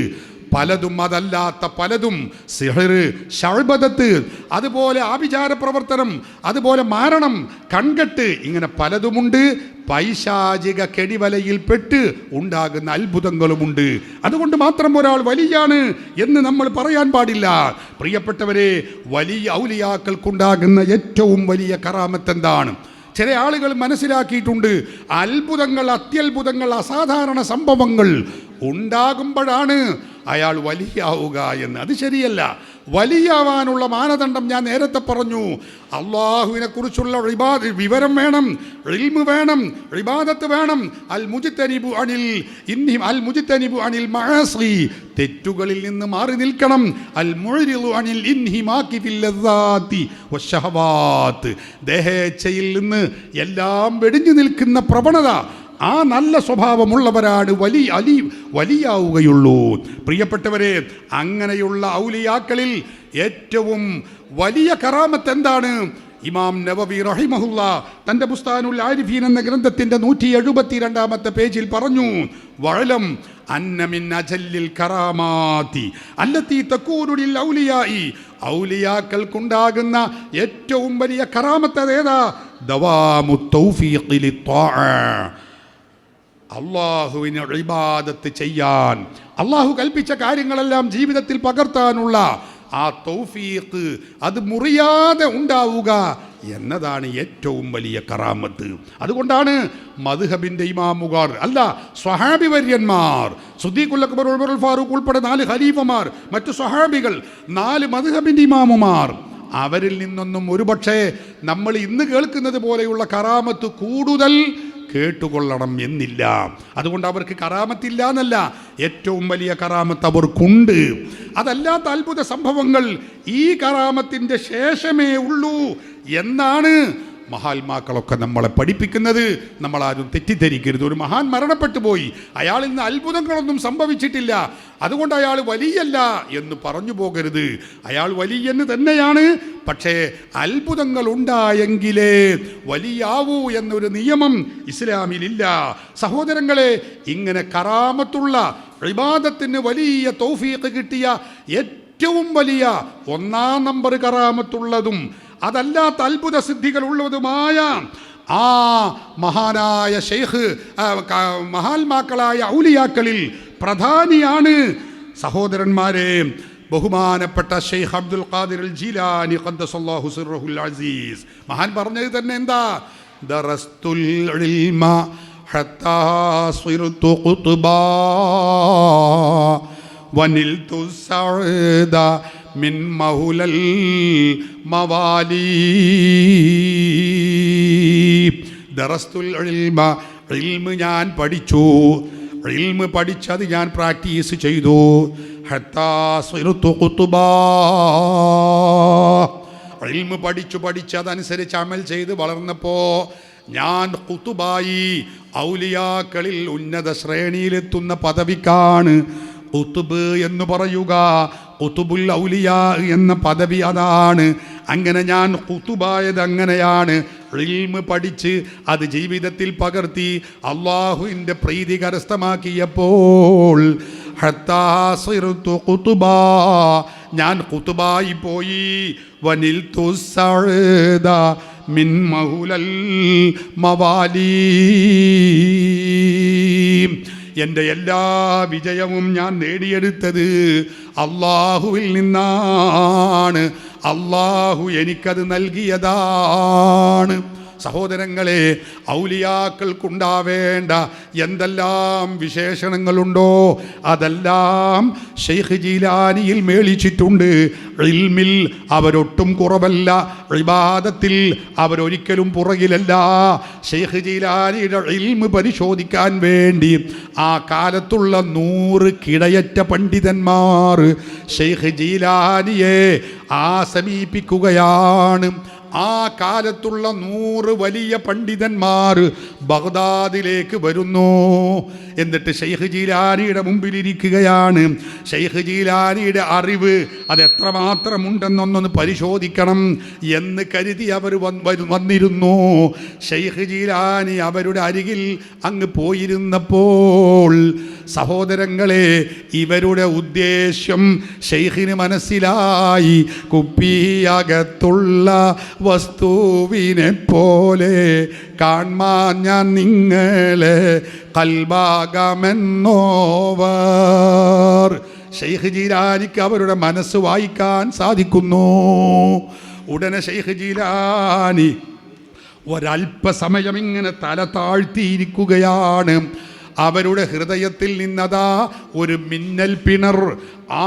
പലതും അതല്ലാത്ത പലതും, സിഹർ, ശഅബദത്ത്, അതുപോലെ ആഭിചാര പ്രവർത്തനം, അതുപോലെ മാരണം, കൺകെട്ട്, ഇങ്ങനെ പലതുമുണ്ട്. പൈശാചിക കെണിവലയിൽപ്പെട്ട് ഉണ്ടാകുന്ന അത്ഭുതങ്ങളുമുണ്ട്. അതുകൊണ്ട് മാത്രം ഒരാൾ വലിയാണ് എന്ന് നമ്മൾ പറയാൻ പാടില്ല. പ്രിയപ്പെട്ടവരെ, വലിയ ഔലിയാക്കൾക്കുണ്ടാകുന്ന ഏറ്റവും വലിയ കറാമത്ത് എന്താണ്? ചില ആളുകൾ മനസ്സിലാക്കിയിട്ടുണ്ട്, അത്ഭുതങ്ങൾ, അത്യത്ഭുതങ്ങൾ, അസാധാരണ സംഭവങ്ങൾ ഉണ്ടാകുമ്പോഴാണ് അയാൾ വലിയാവുക എന്ന്. അത് ശരിയല്ല. വലിയാവാനുള്ള മാനദണ്ഡം ഞാൻ നേരത്തെ പറഞ്ഞു. അള്ളാഹുവിനെ കുറിച്ചുള്ള വിവരം വേണം, ഇൽമ് വേണം, ഇബാദത്ത് വേണം. അൽ മുജ്തനിബു അനിൽ മഅസി, തെറ്റുകളിൽ നിന്ന് മാറി നിൽക്കണം. അൽ മുഅ്രിദു അനിൽ ഇൻഹിമാകി ഫിൽ ലദ്ദാതി വശഹവാത്ത്, ദേഹേച്ഛയിൽ നിന്ന് എല്ലാം വെടിഞ്ഞു നിൽക്കുന്ന പ്രവണത, ആ നല്ല സ്വഭാവമുള്ളവരാണ് വലിയാവുകയുള്ളൂ. പ്രിയപ്പെട്ടവരെ, അങ്ങനെയുള്ള ഔലിയാക്കളിൽ ഏറ്റവും വലിയ കറാമത്ത് എന്താണ്? ഇമാം നവവി റഹിമഹുല്ല തൻ്റെ ബുസ്താനുൽ ആരിഫീൻ എന്ന ഗ്രന്ഥത്തിൻ്റെ 172-ാമത്തെ പേജിൽ പറഞ്ഞു, വഅലം അന്ന മിൻ അജല്ലിൽ കറാമാതി അല്ലത്തി തകൂനു ലിൽ ഔലിയാഇ, ഔലിയാക്കൾക്കുണ്ടാകുന്ന ഏറ്റവും വലിയ കറാമത്ത് ഏതാ? ദവാമു തൗഫീഖി ലിത്വാഅ, അള്ളാഹുവിനെ ഇബാദത്ത് ചെയ്യാൻ, അള്ളാഹു കൽപ്പിച്ച കാര്യങ്ങളെല്ലാം ജീവിതത്തിൽ പകർത്താനുള്ള ആ തൗഫീഖ്, അത് മുറിയാതെ ഉണ്ടാവുക എന്നതാണ് ഏറ്റവും വലിയ കറാമത്ത്. അതുകൊണ്ടാണ് മദ്ഹബിൻ്റെ ഇമാമുകാർ, അല്ല സ്വഹാബി വര്യന്മാർ, സിദ്ദീഖുൽ അക്ബർ, ഉമറുൽ ഫാറൂഖ് ഉൾപ്പെടെ 4 ഖലീഫമാർ, മറ്റു സ്വഹാബികൾ, 4 മദ്ഹബിൻ്റെ ഇമാമുമാർ, അവരിൽ നിന്നൊന്നും ഒരുപക്ഷെ നമ്മൾ ഇന്ന് കേൾക്കുന്നത് പോലെയുള്ള കറാമത്ത് കൂടുതൽ കേട്ടുകൊള്ളണം എന്നില്ല. അതുകൊണ്ട് അവർക്ക് കറാമത്തില്ല എന്നല്ല, ഏറ്റവും വലിയ കറാമത്ത് അവർക്കുണ്ട്. അതല്ലാത്ത അത്ഭുത സംഭവങ്ങൾ ഈ കറാമത്തിൻ്റെ ശേഷമേ ഉള്ളൂ എന്നാണ് മഹാത്മാക്കളൊക്കെ നമ്മളെ പഠിപ്പിക്കുന്നത്. നമ്മളാരും തെറ്റിദ്ധരിക്കരുത്. ഒരു മഹാൻ മരണപ്പെട്ടു പോയി, അയാളിൽ നിന്ന് അത്ഭുതങ്ങളൊന്നും സംഭവിച്ചിട്ടില്ല, അതുകൊണ്ട് അയാൾ വലിയല്ല എന്ന് പറഞ്ഞു പോകരുത്. അയാൾ വലിയെന്ന് തന്നെയാണ്, പക്ഷേ അത്ഭുതങ്ങൾ ഉണ്ടായെങ്കിലേ വലിയാവൂ എന്നൊരു നിയമം ഇസ്ലാമിലില്ല. സഹോദരങ്ങളെ, ഇങ്ങനെ കറാമത്തുള്ള ഇബാദത്തിന് വലിയ തൗഫീഖ് കിട്ടിയ ഏറ്റവും വലിയ 1-ാം നമ്പർ കറാമത്തുള്ളതും അതല്ലാത്ത അത്ഭുത സിദ്ധികൾ ഉള്ളതുമായ ആ മഹാനായ ഷെയ്ഖ്, മഹാത്മാക്കളായ ഔലിയാക്കളിൽ പ്രധാനിയാണ് സഹോദരന്മാരെ ബഹുമാനപ്പെട്ട ഷെയ്ഖ് അബ്ദുൽ ഖാദിർ അൽ ജീലാനി ഖദ്ദസല്ലാഹു സിർറഹുൽ അസീസ്. മഹാൻ പറഞ്ഞത് തന്നെ എന്താ? ദറസ്തുൽ ഇൽമ ഹത്താ സിർതു ഖുത്ബാ വനിൽതു സഅദ മിൻ മൗലൽ മവാലി. ദറസ്തുൽ ഇൽമ, ഇൽമ് ഞാൻ പഠിച്ചു, ഇൽമ് പഠിച്ചത് ഞാൻ പ്രാക്ടീസ് ചെയ്തു. ഹത്താ സിർതു ഖുത്ബാ, ഇൽമ് പഠിച്ചതനുസരിച്ച് അമൽ ചെയ്ത് വളർന്നപ്പോൾ ഞാൻ ഖുതുബായി. ഔലിയാക്കളിൽ ഉന്നത ശ്രേണിയിലെത്തുന്ന പദവിക്കാണ് ഖുതുബ് എന്ന് പറയുക. ഖുതുബുൽ ഔലിയാ എന്ന പദവി അതാണ്. അങ്ങനെ ഞാൻ ഖുതുബായത് അങ്ങനെയാണ്. ഇൽമ് പഠിച്ച് അത് ജീവിതത്തിൽ പകർത്തി അള്ളാഹുവിൻ്റെ പ്രീതി കരസ്ഥമാക്കിയപ്പോൾ ഹത്താ സിർതു ഖുതുബാ, ഞാൻ ഖുതുബായി പോയി. വനിൽതു സഅദ മിൻ മൗലൽ മവാലി, എൻ്റെ എല്ലാ വിജയവും ഞാൻ നേടിയെടുത്തത് അള്ളാഹുവിൽ നിന്നാണ്. അള്ളാഹു എനിക്കത് നൽകിയതാണ്. സഹോദരങ്ങളെ, ഔലിയാക്കൾക്കുണ്ടാവേണ്ട എന്തെല്ലാം വിശേഷണങ്ങളുണ്ടോ അതെല്ലാം ഷെയ്ഖ് ജീലാനിയിൽ മേളിച്ചിട്ടുണ്ട്. ഇൽമിൽ അവരൊട്ടും കുറവല്ല, ഇബാദത്തിൽ അവരൊരിക്കലും പുറകിലല്ല. ഷെയ്ഖ് ജീലാനിയുടെ ഇൽമ് പരിശോധിക്കാൻ വേണ്ടി ആ കാലത്തുള്ള 100 കിടയറ്റ പണ്ഡിതന്മാർ ഷെയ്ഖ് ജീലാനിയെ സമീപിക്കുകയാണ്. ആ കാലത്തുള്ള 100 വലിയ പണ്ഡിതന്മാർ ബഗ്ദാദിലേക്ക് വരുന്നു. എന്നിട്ട് ഷെയ്ഖ് ജീലാനിയുടെ മുമ്പിലിരിക്കുകയാണ്. ഷെയ്ഖ് ജീലാനിയുടെ അറിവ് അതെത്രമാത്രമുണ്ടെന്നൊന്നൊന്ന് പരിശോധിക്കണം എന്ന് കരുതി അവർ വന്നിരുന്നു. ഷെയ്ഖ് ജീലാനി അവരുടെ അരികിൽ അങ്ങ് പോയിരുന്നപ്പോൾ സഹോദരങ്ങളെ, ഇവരുടെ ഉദ്ദേശ്യം ഷെയ്ഖിന് മനസ്സിലായി. കുപ്പിയകത്തുള്ള വസ്തുവിനെ പോലെ കാൺമാൻ ഞാൻ നിങ്ങളെ കൽബാകമെന്നോവർ. ഷെയ്ഖ് ജീലാനിക്ക് അവരുടെ മനസ്സ് വായിക്കാൻ സാധിക്കുന്നു. ഉടനെ ഷെയ്ഖ് ജീലാനി ഒരല്പസമയം ഇങ്ങനെ തല താഴ്ത്തിയിരിക്കുകയാണ്. അവരുടെ ഹൃദയത്തിൽ നിന്നതാ ഒരു മിന്നൽ പിണർ ആ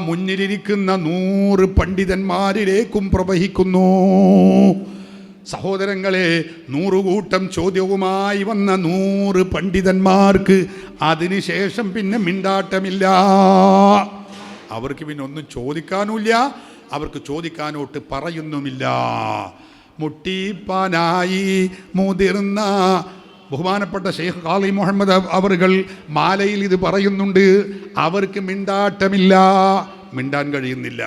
മുന്നിലിരിക്കുന്ന 100 പണ്ഡിതന്മാരിലേക്കും പ്രവഹിക്കുന്നു. സഹോദരങ്ങളെ, 100 കൂട്ടം ചോദ്യവുമായി വന്ന 100 പണ്ഡിതന്മാർക്ക് അതിനുശേഷം പിന്നെ മിണ്ടാട്ടമില്ല. അവർക്ക് പിന്നെ ഒന്നും ചോദിക്കാനുമില്ല, അവർക്ക് ചോദിക്കാനോട്ട് പറയുന്നുമില്ല. മുട്ടിപ്പാനായി മുതിർന്ന ബഹുമാനപ്പെട്ട ഷെയ്ഖ് ഖാലി മുഹമ്മദ് അവറുകൾ മാലയിൽ ഇത് പറയുന്നുണ്ട്. അവർക്ക് മിണ്ടാട്ടമില്ല, മിണ്ടാൻ കഴിയുന്നില്ല.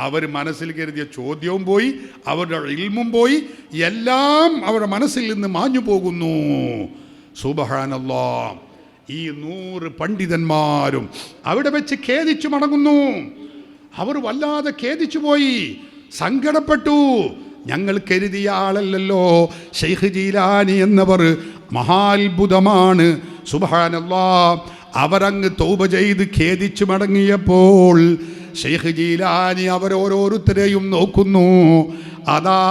അവർ മനസ്സിൽ കരുതിയ ചോദ്യവും പോയി, അവരുടെ ഇൽമും പോയി, എല്ലാം അവരുടെ മനസ്സിൽ നിന്ന് മാഞ്ഞു പോകുന്നു. സുബ്ഹാനല്ലാഹ്. ഈ 100 പണ്ഡിതന്മാരും അവിടെ വെച്ച് ഖേദിച്ചു മടങ്ങുന്നു. അവർ വല്ലാതെ ഖേദിച്ചു പോയി, സങ്കടപ്പെട്ടു. ഞങ്ങൾ കരുതിയ ആളല്ലല്ലോ ഷെയ്ഖ് ജീലാനി എന്നവർ, മഹാത്ഭുതമാണ്. സുബ്ഹാനല്ലാഹ്. അവരങ്ങ് തൗബ ചെയ്ത് ഖേദിച്ചു മടങ്ങിയപ്പോൾ ഷെയ്ഖ് ജീലാനി അവരോരോരുത്തരെയും നോക്കുന്നു. അതാ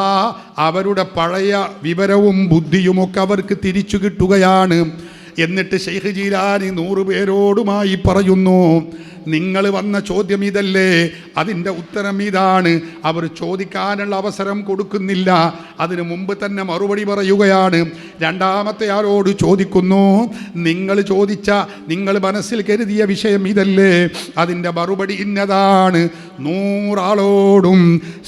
അവരുടെ പഴയ വിവരവും ബുദ്ധിയുമൊക്കെ അവർക്ക് തിരിച്ചു കിട്ടുകയാണ്. എന്നിട്ട് ഷെയ്ഖ് ജീലാനി 100 പേരോടുമായി പറയുന്നു, നിങ്ങൾ വന്ന ചോദ്യം ഇതല്ലേ, അതിൻ്റെ ഉത്തരം ഇതാണ്. അവർ ചോദിക്കാനുള്ള അവസരം കൊടുക്കുന്നില്ല, അതിനു മുമ്പ് തന്നെ മറുപടി പറയുകയാണ്. രണ്ടാമത്തെ ആളോട് ചോദിക്കുന്നു, നിങ്ങൾ ചോദിച്ച, നിങ്ങൾ മനസ്സിൽ കരുതിയ വിഷയം ഇതല്ലേ, അതിൻ്റെ മറുപടി ഇന്നതാണ്. 100 ആളോടും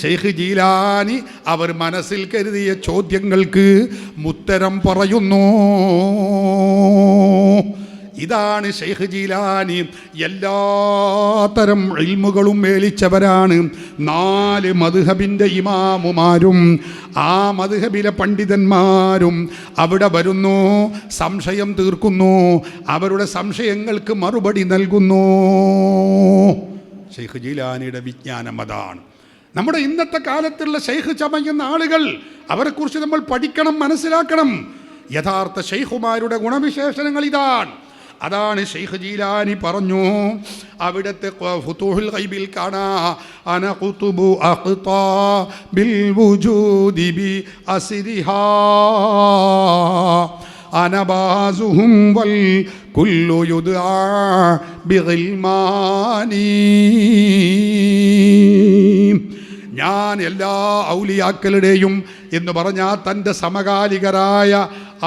ഷെയ്ഖ് ജീലാനി അവർ മനസ്സിൽ കരുതിയ ചോദ്യങ്ങൾക്ക് ഉത്തരം പറയുന്നു. ഇതാണ് ഷെയ്ഖ് ജീലാനി. എല്ലാത്തരം ഇൽമുകളും മേളിച്ചവരാണ്. 4 മദ്ഹബിൻ്റെ ഇമാമുമാരും ആ മദ്ഹബിലെ പണ്ഡിതന്മാരും അവിടെ വരുന്നു, സംശയം തീർക്കുന്നു, അവരുടെ സംശയങ്ങൾക്ക് മറുപടി നൽകുന്നു. ഷെയ്ഖ് ജീലാനിയുടെ വിജ്ഞാനം അതാണ്. നമ്മുടെ ഇന്നത്തെ കാലത്തുള്ള ഷെയ്ഖ് ചമയുന്ന ആളുകൾ, അവരെക്കുറിച്ച് നമ്മൾ പഠിക്കണം, മനസ്സിലാക്കണം. യഥാർത്ഥ ഷെയ്ഖുമാരുടെ ഗുണവിശേഷണങ്ങൾ ഇതാണ്. അതാണ് ഷെയ്ഖ് ജീലാനി പറഞ്ഞു. അവിടുത്തെ ഫുതൂഹുൽ ഗൈബിൽ കാണാ, അന ഖുതുബു അഖ്താ ബിൽ വുജൂദി ബി അസ്രിഹാ അന ബാസുഹും വൽ കുല്ലു യുദ്ആ ബിഗിൽമാനി. ഞാൻ എല്ലാ ഔലിയാക്കളുടെയും എന്ന് പറഞ്ഞാൽ തൻ്റെ സമകാലികരായ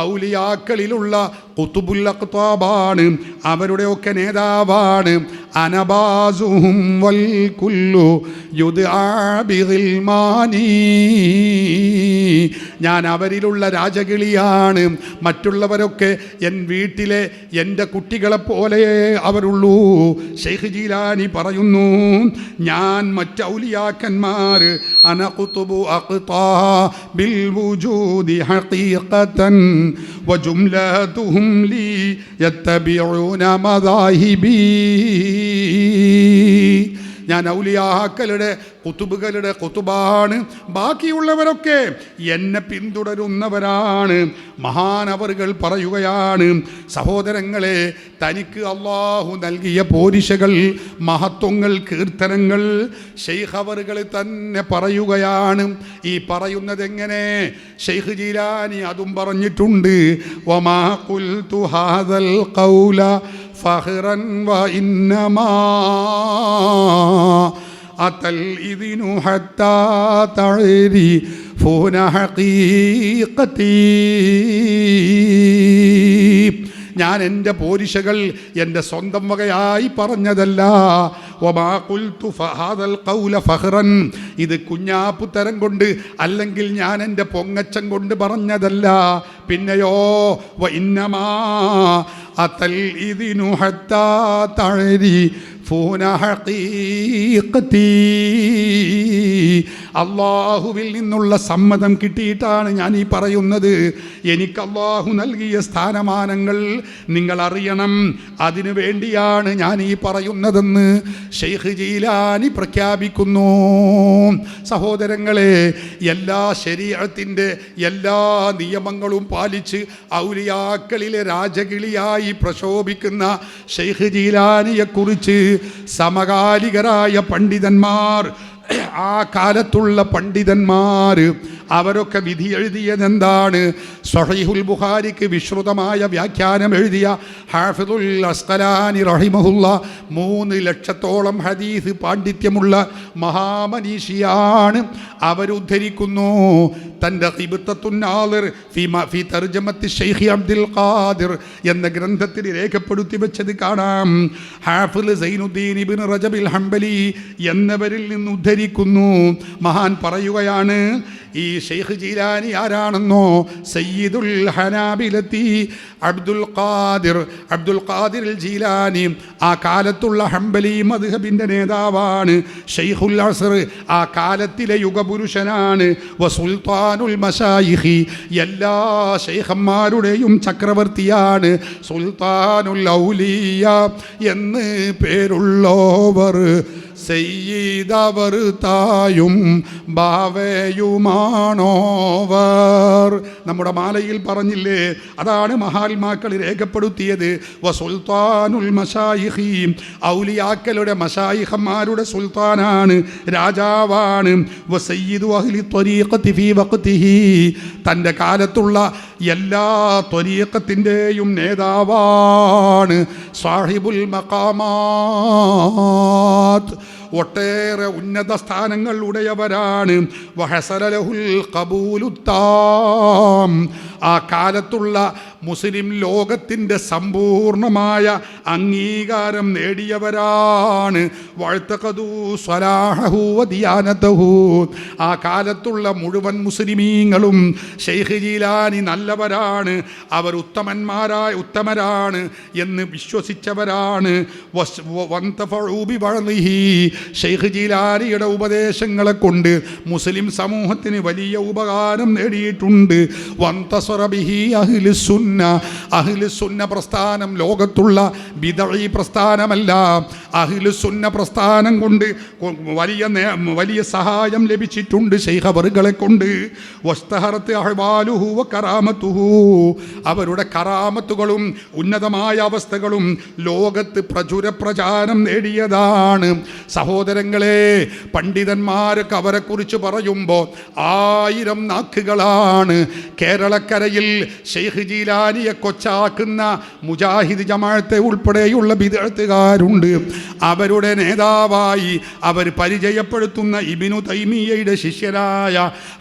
ഔലിയാക്കളിലുള്ള ഖുതുബുൽ അഖ്താബാണ്, അവരുടെയൊക്കെ നേതാവാണ്. അനബാസുഹും വൽ കുല്ലു യുദ്ആ ബിഗിൽമാനി. ഞാൻ അവരിലുള്ള രാജകിളിയാണ്, മറ്റുള്ളവരൊക്കെ എൻ വീട്ടിലെ എൻ്റെ കുട്ടികളെപ്പോലെ അവരുള്ളൂ. ഷെയ്ഖ് ജീലാനി പറയുന്നു, ഞാൻ മറ്റ് ഔലിയാക്കന്മാർ അന ഖുതുബു അഖ്താ ബിൽ വുജൂദി ഹഖീഖതൻ വജുംലതുഹും ലി യത്തബിഊന മദാഹിബി. ഞാൻ ഔലിയാക്കളുടെ കുത്തുബുകളുടെ കുത്തുബാണ്, ബാക്കിയുള്ളവരൊക്കെ എന്നെ പിന്തുടരുന്നവരാണ്. മഹാനവറുകൾ പറയുകയാണ്, സഹോദരങ്ങളെ, തനിക്ക് അള്ളാഹു നൽകിയ പോരിശകൾ, മഹത്വങ്ങൾ, കീർത്തനങ്ങൾ ഷെയ്ഖ് അവറുകൾ തന്നെ പറയുകയാണ്. ഈ പറയുന്നത് എങ്ങനെ? ഷെയ്ഖ് ജീലാനി അതും പറഞ്ഞിട്ടുണ്ട്. വമാ ഖുൽതു ഹാദൽ ഖൗല ഫഖ്റൻ വഇന്നമാ അതൽ ഇദ്നു ഹത്താ തഅരിഫൂന ഹഖീഖതി. ഞാൻ എൻ്റെ പോരിശകൾ എൻ്റെ സ്വന്തം വകയായി പറഞ്ഞതല്ല. വമാ ഖുൽതു ഫഹാദൽ ഖൗല ഫഖ്റൻ, ഇത് കുഞ്ഞാപ്പുത്തരം കൊണ്ട് അല്ലെങ്കിൽ ഞാൻ എൻ്റെ പൊങ്ങച്ചം കൊണ്ട് പറഞ്ഞതല്ല. പിന്നെയോ വഇന്നമാ അതൽ ഇദ്നു ഹത്താ തഅരിഫൂന യഅരിഫൂന ഹഖീഖതി. അല്ലാഹുവിൽ നിന്നുള്ള സമ്മതം കിട്ടിയിട്ടാണ് ഞാൻ ഈ പറയുന്നത്. എനിക്ക് അല്ലാഹു നൽകിയ സ്ഥാനമാനങ്ങൾ നിങ്ങൾ അറിയണം, അതിനു വേണ്ടിയാണ് ഞാൻ ഈ പറയുന്നതെന്ന് ഷെയ്ഖ് ജീലാനി പ്രഖ്യാപിക്കുന്നു. സഹോദരങ്ങളെ, എല്ലാ ശരീഅത്തിൻ്റെ എല്ലാ നിയമങ്ങളും പാലിച്ച് ഔലിയാക്കളിലെ രാജകിളിയായി പ്രശോഭിക്കുന്ന ഷെയ്ഖ് ജീലാനിയെക്കുറിച്ച് സമകാലികരായ പണ്ഡിതന്മാർ, ആ കാലത്തുള്ള പണ്ഡിതന്മാർ അവരൊക്കെ വിധി എഴുതിയതെന്താണ്? സ്വഹീഹുൽ ബുഖാരിക്ക് വിശ്രുതമായ വ്യാഖ്യാനം എഴുതിയ ഹാഫിദുൽ അസ്ഖലാനി റഹിമഹുല്ല 3 ലക്ഷത്തോളം ഹദീസ് പാണ്ഡിത്യമുള്ള മഹാമനീഷിയാണ്. അവരുദ്ധരിക്കുന്നു തൻ്റെ ഖിബ്തത്തുൻ നാളിർ ഫി തർജമത്തി ഷെയ്ഖ് അബ്ദുൽ ഖാദിർ എന്ന ഗ്രന്ഥത്തിൽ രേഖപ്പെടുത്തി വെച്ചത് കാണാം. ഹാഫിദ് സൈനുദ്ദീൻ ഇബ്നു റജബിൽ ഹംബലി എന്നവരിൽ നിന്ന് ഉദ്ധരിക്കുന്നു. മഹാൻ പറയുകയാണ്, ഈ ഷെയ്ഖ് ജീലാനി ആരാണെന്നോ? സയ്യിദുൽ ഹനാബിലത്തി അബ്ദുൽ ഖാദിർ ജീലാനി ആ കാലത്തുള്ള ഹംബലി മദ്ഹബിൻ്റെ നേതാവാണ്. ഷെയ്ഖുൽ അസ്ർ ആ കാലത്തിലെ യുഗപുരുഷനാണ്. വസുൽത്താനുൽ മശായിഖി എല്ലാ ഷെയ്ഖന്മാരുടെയും ചക്രവർത്തിയാണ്. സുൽത്താനുൽ ഔലിയ എന്ന് പേരുള്ളവർ സയ്യിദവർ തായും ബാവയുമാണോവർ. നമ്മുടെ മാലയിൽ പറഞ്ഞില്ലേ, അതാണ് മഹാത്മാക്കൾ രേഖപ്പെടുത്തിയത്. വസുൽത്താനുൽ മശായിഖി ഔലിയാക്കളുടെ മശായിഖന്മാരുടെ സുൽത്താനാണ്, രാജാവാണ്. വസയ്യിദു അഹ്ലി ത്വരീഖത്തി ഫീ വഖ്തിഹി തൻ്റെ കാലത്തുള്ള എല്ലാ ത്വരീഖത്തിൻ്റെയും നേതാവാണ്. സാഹിബുൽ മഖാമാത്ത് ഒട്ടേറെ ഉന്നത സ്ഥാനങ്ങൾ ഉടയവരാണ്. വഹസലലഹുൽ ഖബൂലുത്താം ആ കാലത്തുള്ള മുസ്ലിം ലോകത്തിൻ്റെ സമ്പൂർണമായ അംഗീകാരം നേടിയവരാണ്. വഅ്തഖദൂ സ്വലാഹഹു വദിയാനതഹു ആ കാലത്തുള്ള മുഴുവൻ മുസ്ലിമീങ്ങളും ഷെയ്ഖ് ജീലാനി നല്ലവരാണ്, അവർ ഉത്തമരാണ് എന്ന് വിശ്വസിച്ചവരാണ്. വന്തഫഉ ബിവഅ്ളിഹി ഷെയ്ഖ് ജീലാനിയുടെ ഉപദേശങ്ങളെ കൊണ്ട് മുസ്ലിം സമൂഹത്തിന് വലിയ ഉപകാരം നേടിയിട്ടുണ്ട്. വന്തസറ ബിഹി അഹ്ലുസുന്ന പ്രസ്ഥാനം ലോകത്തുള്ള ബിദ്ഈ പ്രസ്ഥാനമല്ല. അഹ്ലുസുന്ന പ്രസ്ഥാനം കൊണ്ട് വലിയ സഹായം ലഭിച്ചിട്ടുണ്ട് ഷെയ്ഖ് അവറുകളെ കൊണ്ട്. വസ്തഹറത്ത് അഹ്വാലുഹു വകറാമത്തുഹു അവരുടെ കറാമത്തുകളും ഉന്നതമായ അവസ്ഥകളും ലോകത്ത് പ്രചാരം നേടിയതാണ്. സഹോദരങ്ങളെ, പണ്ഡിതന്മാർക്ക് അവരെക്കുറിച്ച് പറയുമ്പോൾ 1000 നാക്കുകളാണ്. കേരളക്കരയിൽ ഷെയ്ഖ് ജീലാനിയെ കൊച്ചാക്കുന്ന മുജാഹിദ് ജമാഅത്തെ ഉൾപ്പെടെയുള്ള ബിദ്അത്തുകാരുണ്ട്. അവരുടെ നേതാവായി അവർ പരിചയപ്പെടുത്തുന്ന ഇബ്നു തൈമിയ്യയുടെ ശിഷ്യരായ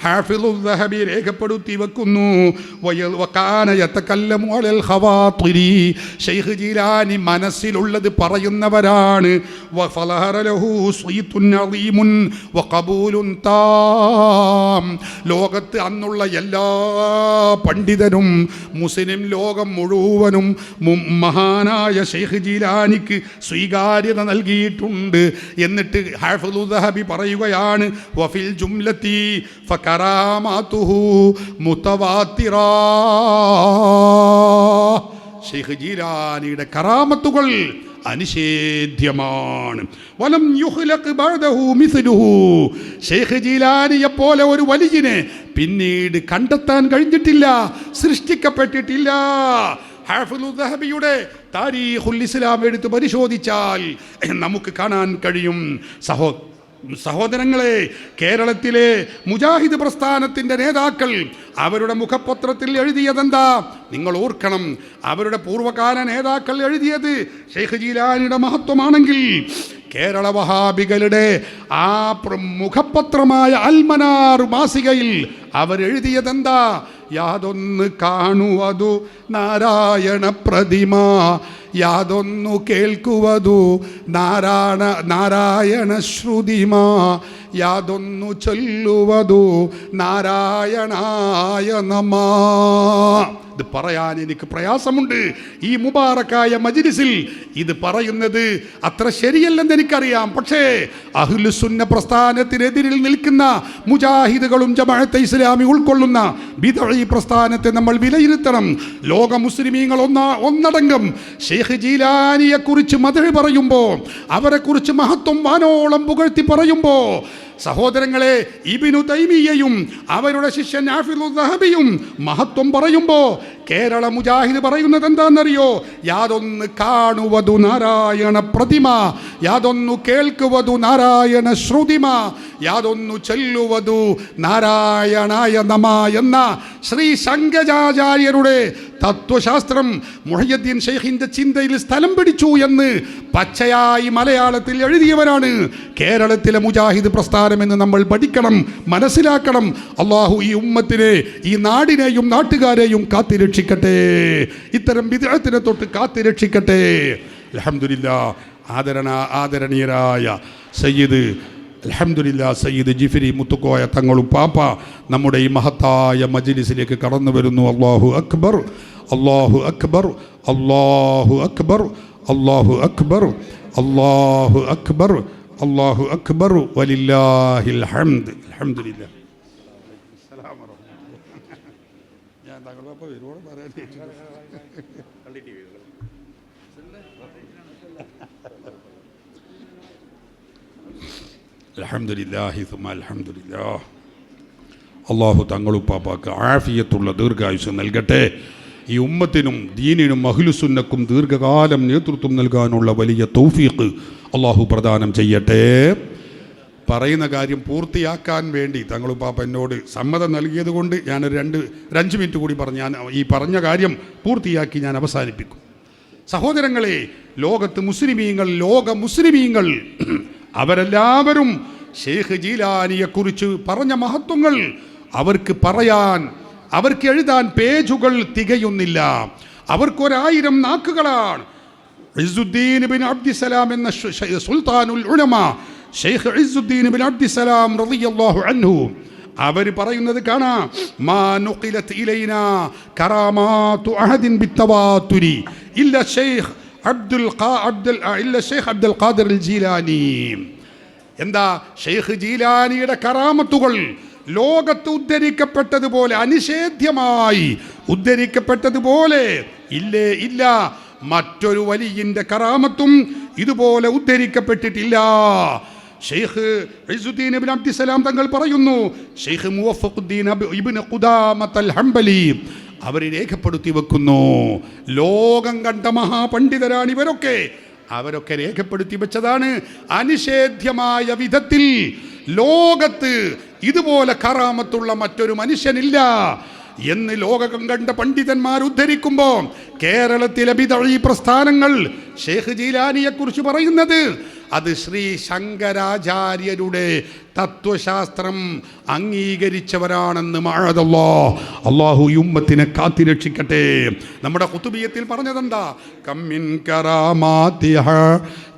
ഹാഫിദുൽ ദഹബി രേഖപ്പെടുത്തി വെക്കുന്നു. വകാന യതകല്ലമു അലൽ ഖവാതിരി ഷെയ്ഖ് ജീലാനി മനസ്സിലുള്ളത് പറയുന്നവരാണ്. വഫലഹറ ലഹു സ്വീതുൻ അളീമുൻ വഖബൂലുൻ താം ലോകത്ത് അന്നുള്ള എല്ലാ പണ്ഡിതരും മുസ്ലിം ലോകം മുഴുവനും മഹാനായ ഷെയ്ഖ് ജീലാനിക്ക് സ്വീകാര്യത നൽകിയിട്ടുണ്ട്. എന്നിട്ട് ഹാഫിദുൽ ദഹബി പറയുകയാണ്, വഫിൽ ജുംലത്തി ഫകറാമാതുഹു മുതവാത്തിറ ഷെയ്ഖ് ജീലാനിയുടെ കറാമത്തുകൾ അനിഷേധ്യമാണ്. വലം യുഖ്ലഖ് ബഅദഹു മിസ്ലുഹു ഷെയ്ഖ് ജീലാനിയെ പോലെ ഒരു വലിയനെ പിന്നീട് കണ്ടെത്താൻ കഴിഞ്ഞിട്ടില്ല, സൃഷ്ടിക്കപ്പെട്ടിട്ടില്ല. ഹാഫിദുൽ ദഹബിയുടെ താരീഖുൽ ഇസ്ലാം എടുത്ത് പരിശോധിച്ചാൽ നമുക്ക് കാണാൻ കഴിയും. സഹോദരങ്ങളെ, കേരളത്തിലെ മുജാഹിദ് പ്രസ്ഥാനത്തിൻ്റെ നേതാക്കൾ അവരുടെ മുഖപത്രത്തിൽ എഴുതിയതെന്താ? നിങ്ങൾ ഓർക്കണം, അവരുടെ പൂർവ്വകാല നേതാക്കൾ എഴുതിയത് ഷെയ്ഖ് ജീലാനിയുടെ മഹത്വമാണെങ്കിൽ കേരള വഹാബികളുടെ ആ മുഖപത്രമായ അൽമനാർ മാസികയിൽ അവരെഴുതിയതെന്താ? യാതൊന്ന് കാണുവതു നാരായണ പ്രതിമ, യാതൊന്നു കേൾക്കുവതു നാരായണ ശ്രുതിമ, യാതൊന്നു ചൊല്ലുവതു നാരായണായ നമഃ. ഇത് പറയാൻ എനിക്ക് പ്രയാസമുണ്ട്. ഈ മുബാറക്കായ മജ്ലിസിൽ ഇത് പറയുന്നത് അത്ര ശരിയല്ലെന്ന് എനിക്കറിയാം. പക്ഷേ അഹ്ലുസുന്ന പ്രസ്ഥാനത്തിനെതിരിൽ നിൽക്കുന്ന മുജാഹിദുകളും ജമാഅത്തെ ഇസ്ലാമി ഉൾക്കൊള്ളുന്ന ബിദ്അഈ പ്രസ്ഥാനത്തെ നമ്മൾ വിലയിരുത്തണം. ലോക മുസ്ലിമീങ്ങൾ ഒന്നടങ്കം ഷെയ്ഖ് ജീലാനിയെ കുറിച്ച് മദ്ഹ് പറയുമ്പോൾ, അവരെ കുറിച്ച് മഹത്വം വാനോളം പുകഴ്ത്തി പറയുമ്പോൾ, സഹോദരങ്ങളെ, ഇബ്നു തൈമിയ്യയും അവരുടെ ശിഷ്യൻ ഹാഫിളു ദഹബിയും മഹത്വം പറയുമ്പോൾ കേരള മുജാഹിദ് പറയുന്നത് എന്താണെന്നറിയോ? യാതൊന്ന് കാണുവതു നാരായണ പ്രതിമ, യാതൊന്നു കേൾക്കുവതു നാരായണ ശ്രുതിമ, യാതൊന്നു ചൊല്ലുവതു നാരായണായ നമ എന്ന ശ്രീ ശങ്കരാചാര്യരുടെ തത്വശാസ്ത്രം മുഹയ്യദ്ദീൻ ഷെയ്ഖിന്റെ ചിന്തയിൽ സ്ഥലം പിടിച്ചു എന്ന് പച്ചയായി മലയാളത്തിൽ എഴുതിയവരാണ് കേരളത്തിലെ മുജാഹിദ് പ്രസ്ഥാനമെന്ന് നമ്മൾ പഠിക്കണം, മനസ്സിലാക്കണം. അള്ളാഹു ഈ ഉമ്മത്തിനെ, ഈ നാടിനെയും നാട്ടുകാരെയും കാത്തിരക്ഷിക്കട്ടെ, ഇത്തരം ബിദ്അത്തിനെ തൊട്ട് കാത്തിരക്ഷിക്കട്ടെ. അൽഹംദുലില്ലാഹ്. ആദരണീയരായ സയ്യിദ് സയ്യിദ് ജിഫ്രി മുത്തുക്കോയ തങ്ങളുപ്പാപ്പ നമ്മുടെ ഈ മഹത്തായ മജ്ലിസിലേക്ക് കടന്നു വരുന്നു. അല്ലാഹു അക്ബർ, അല്ലാഹു അക്ബർ, അല്ലാഹു അക്ബർ, അല്ലാഹു അക്ബർ, അല്ലാഹു അക്ബർ, അല്ലാഹു അക്ബർ, വലില്ലാഹിൽ ഹംദ്. അൽഹംദുലില്ലാഹ്. ഞാൻ തങ്ങളുപ്പാപ്പ ഒരുപാട് പറയാൻ അൽഹംദുലില്ലാഹി സുമ്മ അൽഹംദുലില്ലാഹ്. അള്ളാഹു തങ്ങളുപ്പാപ്പാക്ക് ആഫിയത്തുള്ള ദീർഘായുസ് നൽകട്ടെ. ഈ ഉമ്മത്തിനും ദീനിനും അഹ്ലുസുന്നക്കും ദീർഘകാലം നേതൃത്വം നൽകാനുള്ള വലിയ തൗഫീഖ് അള്ളാഹു പ്രദാനം ചെയ്യട്ടെ. പറയുന്ന കാര്യം പൂർത്തിയാക്കാൻ വേണ്ടി തങ്ങളുപ്പാപ്പ എന്നോട് സമ്മതം നൽകിയത് കൊണ്ട് ഞാനൊരു 5 മിനിറ്റ് കൂടി ഞാൻ ഈ പറഞ്ഞ കാര്യം പൂർത്തിയാക്കി ഞാൻ അവസാനിപ്പിക്കും. സഹോദരങ്ങളെ, ലോക മുസ്ലിമീങ്ങൾ അവരെല്ലാവരും ഷെയ്ഖ് ജീലാനിയെ കുറിച്ച് പറഞ്ഞ മഹത്വങ്ങൾ അവർക്ക് എഴുതാൻ പേജുകൾ തികയുന്നില്ല. അവർക്ക് 1000 നാക്കുകളാണ്. ഇസ്സുദ്ദീൻ ബിൻ അബ്ദിസലാം എന്ന സുൽത്താനുൽ ഉലമ ഷെയ്ഖ് ഇസ്സുദ്ദീൻ ബിൻ അബ്ദിസലാം റളിയല്ലാഹു അൻഹു അവർ പറയുന്നത് കാണാം. മാ നുഖിലത് ഇലൈനാ കറാമാതു അഹദിൻ ബിത്തവാതുരി ഇല്ല ഷെയ്ഖ് അബ്ദുൽ ഖാദിർ അൽ ജീലാനി. എന്താ? ഷെയ്ഖ് ജീലാനിയുടെ കറാമത്തുകൾ ലോകത്ത് ഉദ്ധരിക്കപ്പെട്ടതുപോലെ, അനിഷേധ്യമായി ഉദ്ധരിക്കപ്പെട്ടതുപോലെ ഇല്ല മറ്റൊരു വലിയന്റെ കറാമത്തും ഇതുപോലെ ഉദ്ധരിക്കപ്പെട്ടിട്ടില്ല. ഷെയ്ഖ് ഇസ്സുദ്ദീൻ ഇബ്നു അബ്ദിസലാം തങ്ങൾ പറയുന്നു, ഷെയ്ഖ് മുവഫഖുദ്ദീൻ ഇബ്നു ഖുദാമത്തുൽ ഹംബലി അവർ രേഖപ്പെടുത്തി വെക്കുന്നു. ലോകം കണ്ട മഹാപണ്ഡിതരാണ് ഇവരൊക്കെ. അവരൊക്കെ രേഖപ്പെടുത്തി വെച്ചതാണ്, അനിഷേധ്യമായ വിധത്തിൽ ലോകത്ത് ഇതുപോലെ കറാമത്തുള്ള മറ്റൊരു മനുഷ്യനില്ല എന്ന് ലോകം കണ്ട പണ്ഡിതന്മാർ ഉദ്ധരിക്കുമ്പോൾ കേരളത്തിലെ ബിദ്അഈ പ്രസ്ഥാനങ്ങൾ ഷെയ്ഖ് ജീലാനിയെ കുറിച്ച് പറയുന്നത് അത് ശ്രീ ശങ്കരാചാര്യരുടെ തത്വശാസ്ത്രം അംഗീകരിച്ചവരാണെന്ന് മഅദല്ലാഹ്. അല്ലാഹു ഈ ഉമ്മത്തിനെ കാത്തിരക്ഷിക്കട്ടെ. നമ്മുടെ ഖുതുബിയത്തിൽ പറഞ്ഞതെന്താ? കമ്മിൻ കറാമാതിഹ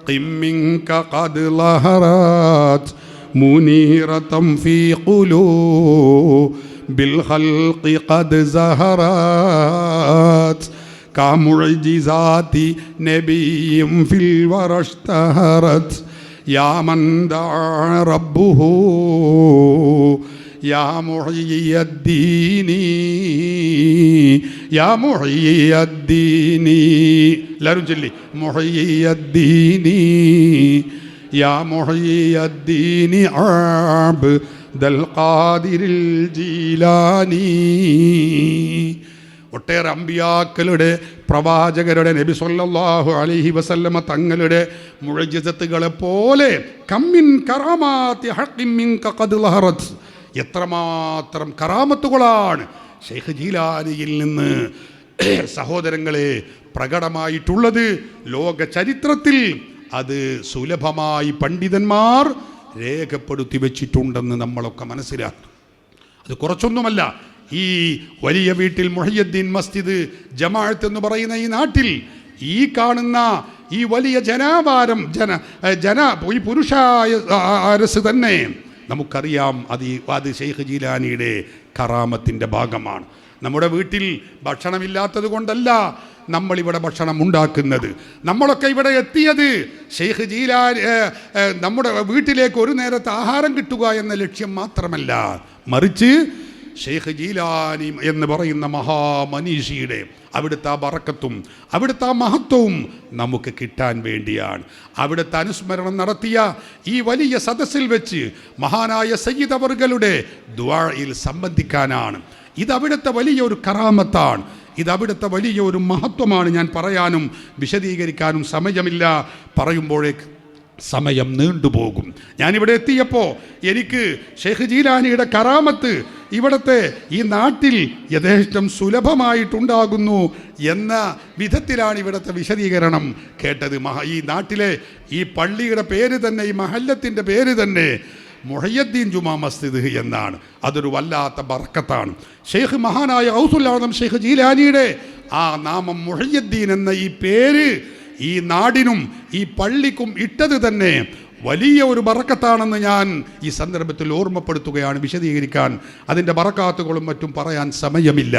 ഖിമ്മിൻക ഖദ് ലഹറത് മുനീറതം ഫീ ഖുലൂബിൽ ഖൽഖി ഖദ് സഹറത് കാമുഅ്ജിസാതി നബിയും ഫിൽ വറഷ്തഹറത് യാ മൻ ദഅ റബ്ബുഹു യാ മുഹയ്യിയദ്ദീനി യാ മുഹയ്യിയദ്ദീനി. എല്ലാവരും ചൊല്ലി, മുഹയ്യിയദ്ദീനി യാ മുഹയ്യിയദ്ദീനി അബ്ദുൽ ഖാദിറിൽ ജീലാനി. ഒട്ടേറെ അമ്പിയാക്കളുടെ, പ്രവാചകരുടെ, നബി സല്ലല്ലാഹു അലൈഹി വസല്ലമ തങ്ങളുടെ മുഅ്ജിസത്തുകളെ പോലെ കമ്മിൻ കറാമാതി ഹഖിൻ മിൻക ഖദ് ലഹറത്, എത്രമാത്രം കറാമത്തുകളാണ് ഷെയ്ഖ് ജീലാനിയിൽ നിന്ന് സഹോദരങ്ങളെ പ്രകടമായിട്ടുള്ളത്. ലോക ചരിത്രത്തിൽ അത് സുലഭമായി പണ്ഡിതന്മാർ രേഖപ്പെടുത്തി വെച്ചിട്ടുണ്ടെന്ന് നമ്മളൊക്കെ മനസ്സിലാക്കും. അത് കുറച്ചൊന്നുമല്ല. ഈ വലിയ വീട്ടിൽ മുഹയ്യദ്ദീൻ മസ്ജിദ് ജമാഅത്ത് എന്ന് പറയുന്ന ഈ നാട്ടിൽ ഈ കാണുന്ന ഈ വലിയ ജനാവാരം ഈ പുരുഷായ അരസ് തന്നെ നമുക്കറിയാം അത് ഷെയ്ഖ് ജീലാനിയുടെ കറാമത്തിൻ്റെ ഭാഗമാണ്. നമ്മുടെ വീട്ടിൽ ഭക്ഷണമില്ലാത്തത് കൊണ്ടല്ല നമ്മളിവിടെ ഭക്ഷണം ഉണ്ടാക്കുന്നത്. നമ്മളൊക്കെ ഇവിടെ എത്തിയത് ഷെയ്ഖ് ജീലാനി നമ്മുടെ വീട്ടിലേക്ക് ഒരു നേരത്തെ ആഹാരം കിട്ടുക എന്ന ലക്ഷ്യം മാത്രമല്ല, മറിച്ച് ഷെയ്ഖ് ജീലാനി എന്ന് പറയുന്ന മഹാമനീഷിയുടെ അവിടുത്തെ ആ ബറക്കത്തും അവിടുത്തെ ആ മഹത്വവും നമുക്ക് കിട്ടാൻ വേണ്ടിയാണ്. അവിടുത്തെ അനുസ്മരണം നടത്തിയ ഈ വലിയ സദസ്സിൽ വെച്ച് മഹാനായ സയ്യിദ് അവറുകളുടെ ദുആയിൽ സംബന്ധിക്കാനാണ്. ഇതവിടുത്തെ വലിയൊരു കറാമത്താണ്, ഇതവിടുത്തെ വലിയൊരു മഹത്വമാണ്. ഞാൻ പറയാനും വിശദീകരിക്കാനും സമയമില്ല, പറയുമ്പോഴേക്ക് സമയം നീണ്ടുപോകും. ഞാനിവിടെ എത്തിയപ്പോൾ എനിക്ക് ഷെയ്ഖ് ജീലാനിയുടെ കറാമത്ത് ഇവിടുത്തെ ഈ നാട്ടിൽ യഥേഷ്ടം സുലഭമായിട്ടുണ്ടാകുന്നു എന്ന വിധത്തിലാണ് ഇവിടുത്തെ വിശദീകരണം കേട്ടത്. ഈ നാട്ടിലെ ഈ പള്ളിയുടെ പേര് തന്നെ, ഈ മഹല്ലത്തിൻ്റെ പേര് തന്നെ മുഹയ്യദ്ദീൻ ജുമാ മസ്ജിദ് എന്നാണ്. അതൊരു വല്ലാത്ത ബർക്കത്താണ്. ഷെയ്ഖ് മഹാനായ ഗൗസുൽ ആദം ഷെയ്ഖ് ജീലാനിയുടെ ആ നാമം മുഹയ്യദ്ദീൻ എന്ന ഈ പേര് ഈ നാടിനും ഈ പള്ളിക്കും ഇട്ടത് തന്നെ വലിയ ഒരു ബറക്കത്താണെന്ന് ഞാൻ ഈ സന്ദർഭത്തിൽ ഓർമ്മപ്പെടുത്തുകയാണ്. വിശദീകരിക്കാൻ അതിൻ്റെ ബറക്കാത്തുകളും മറ്റും പറയാൻ സമയമില്ല.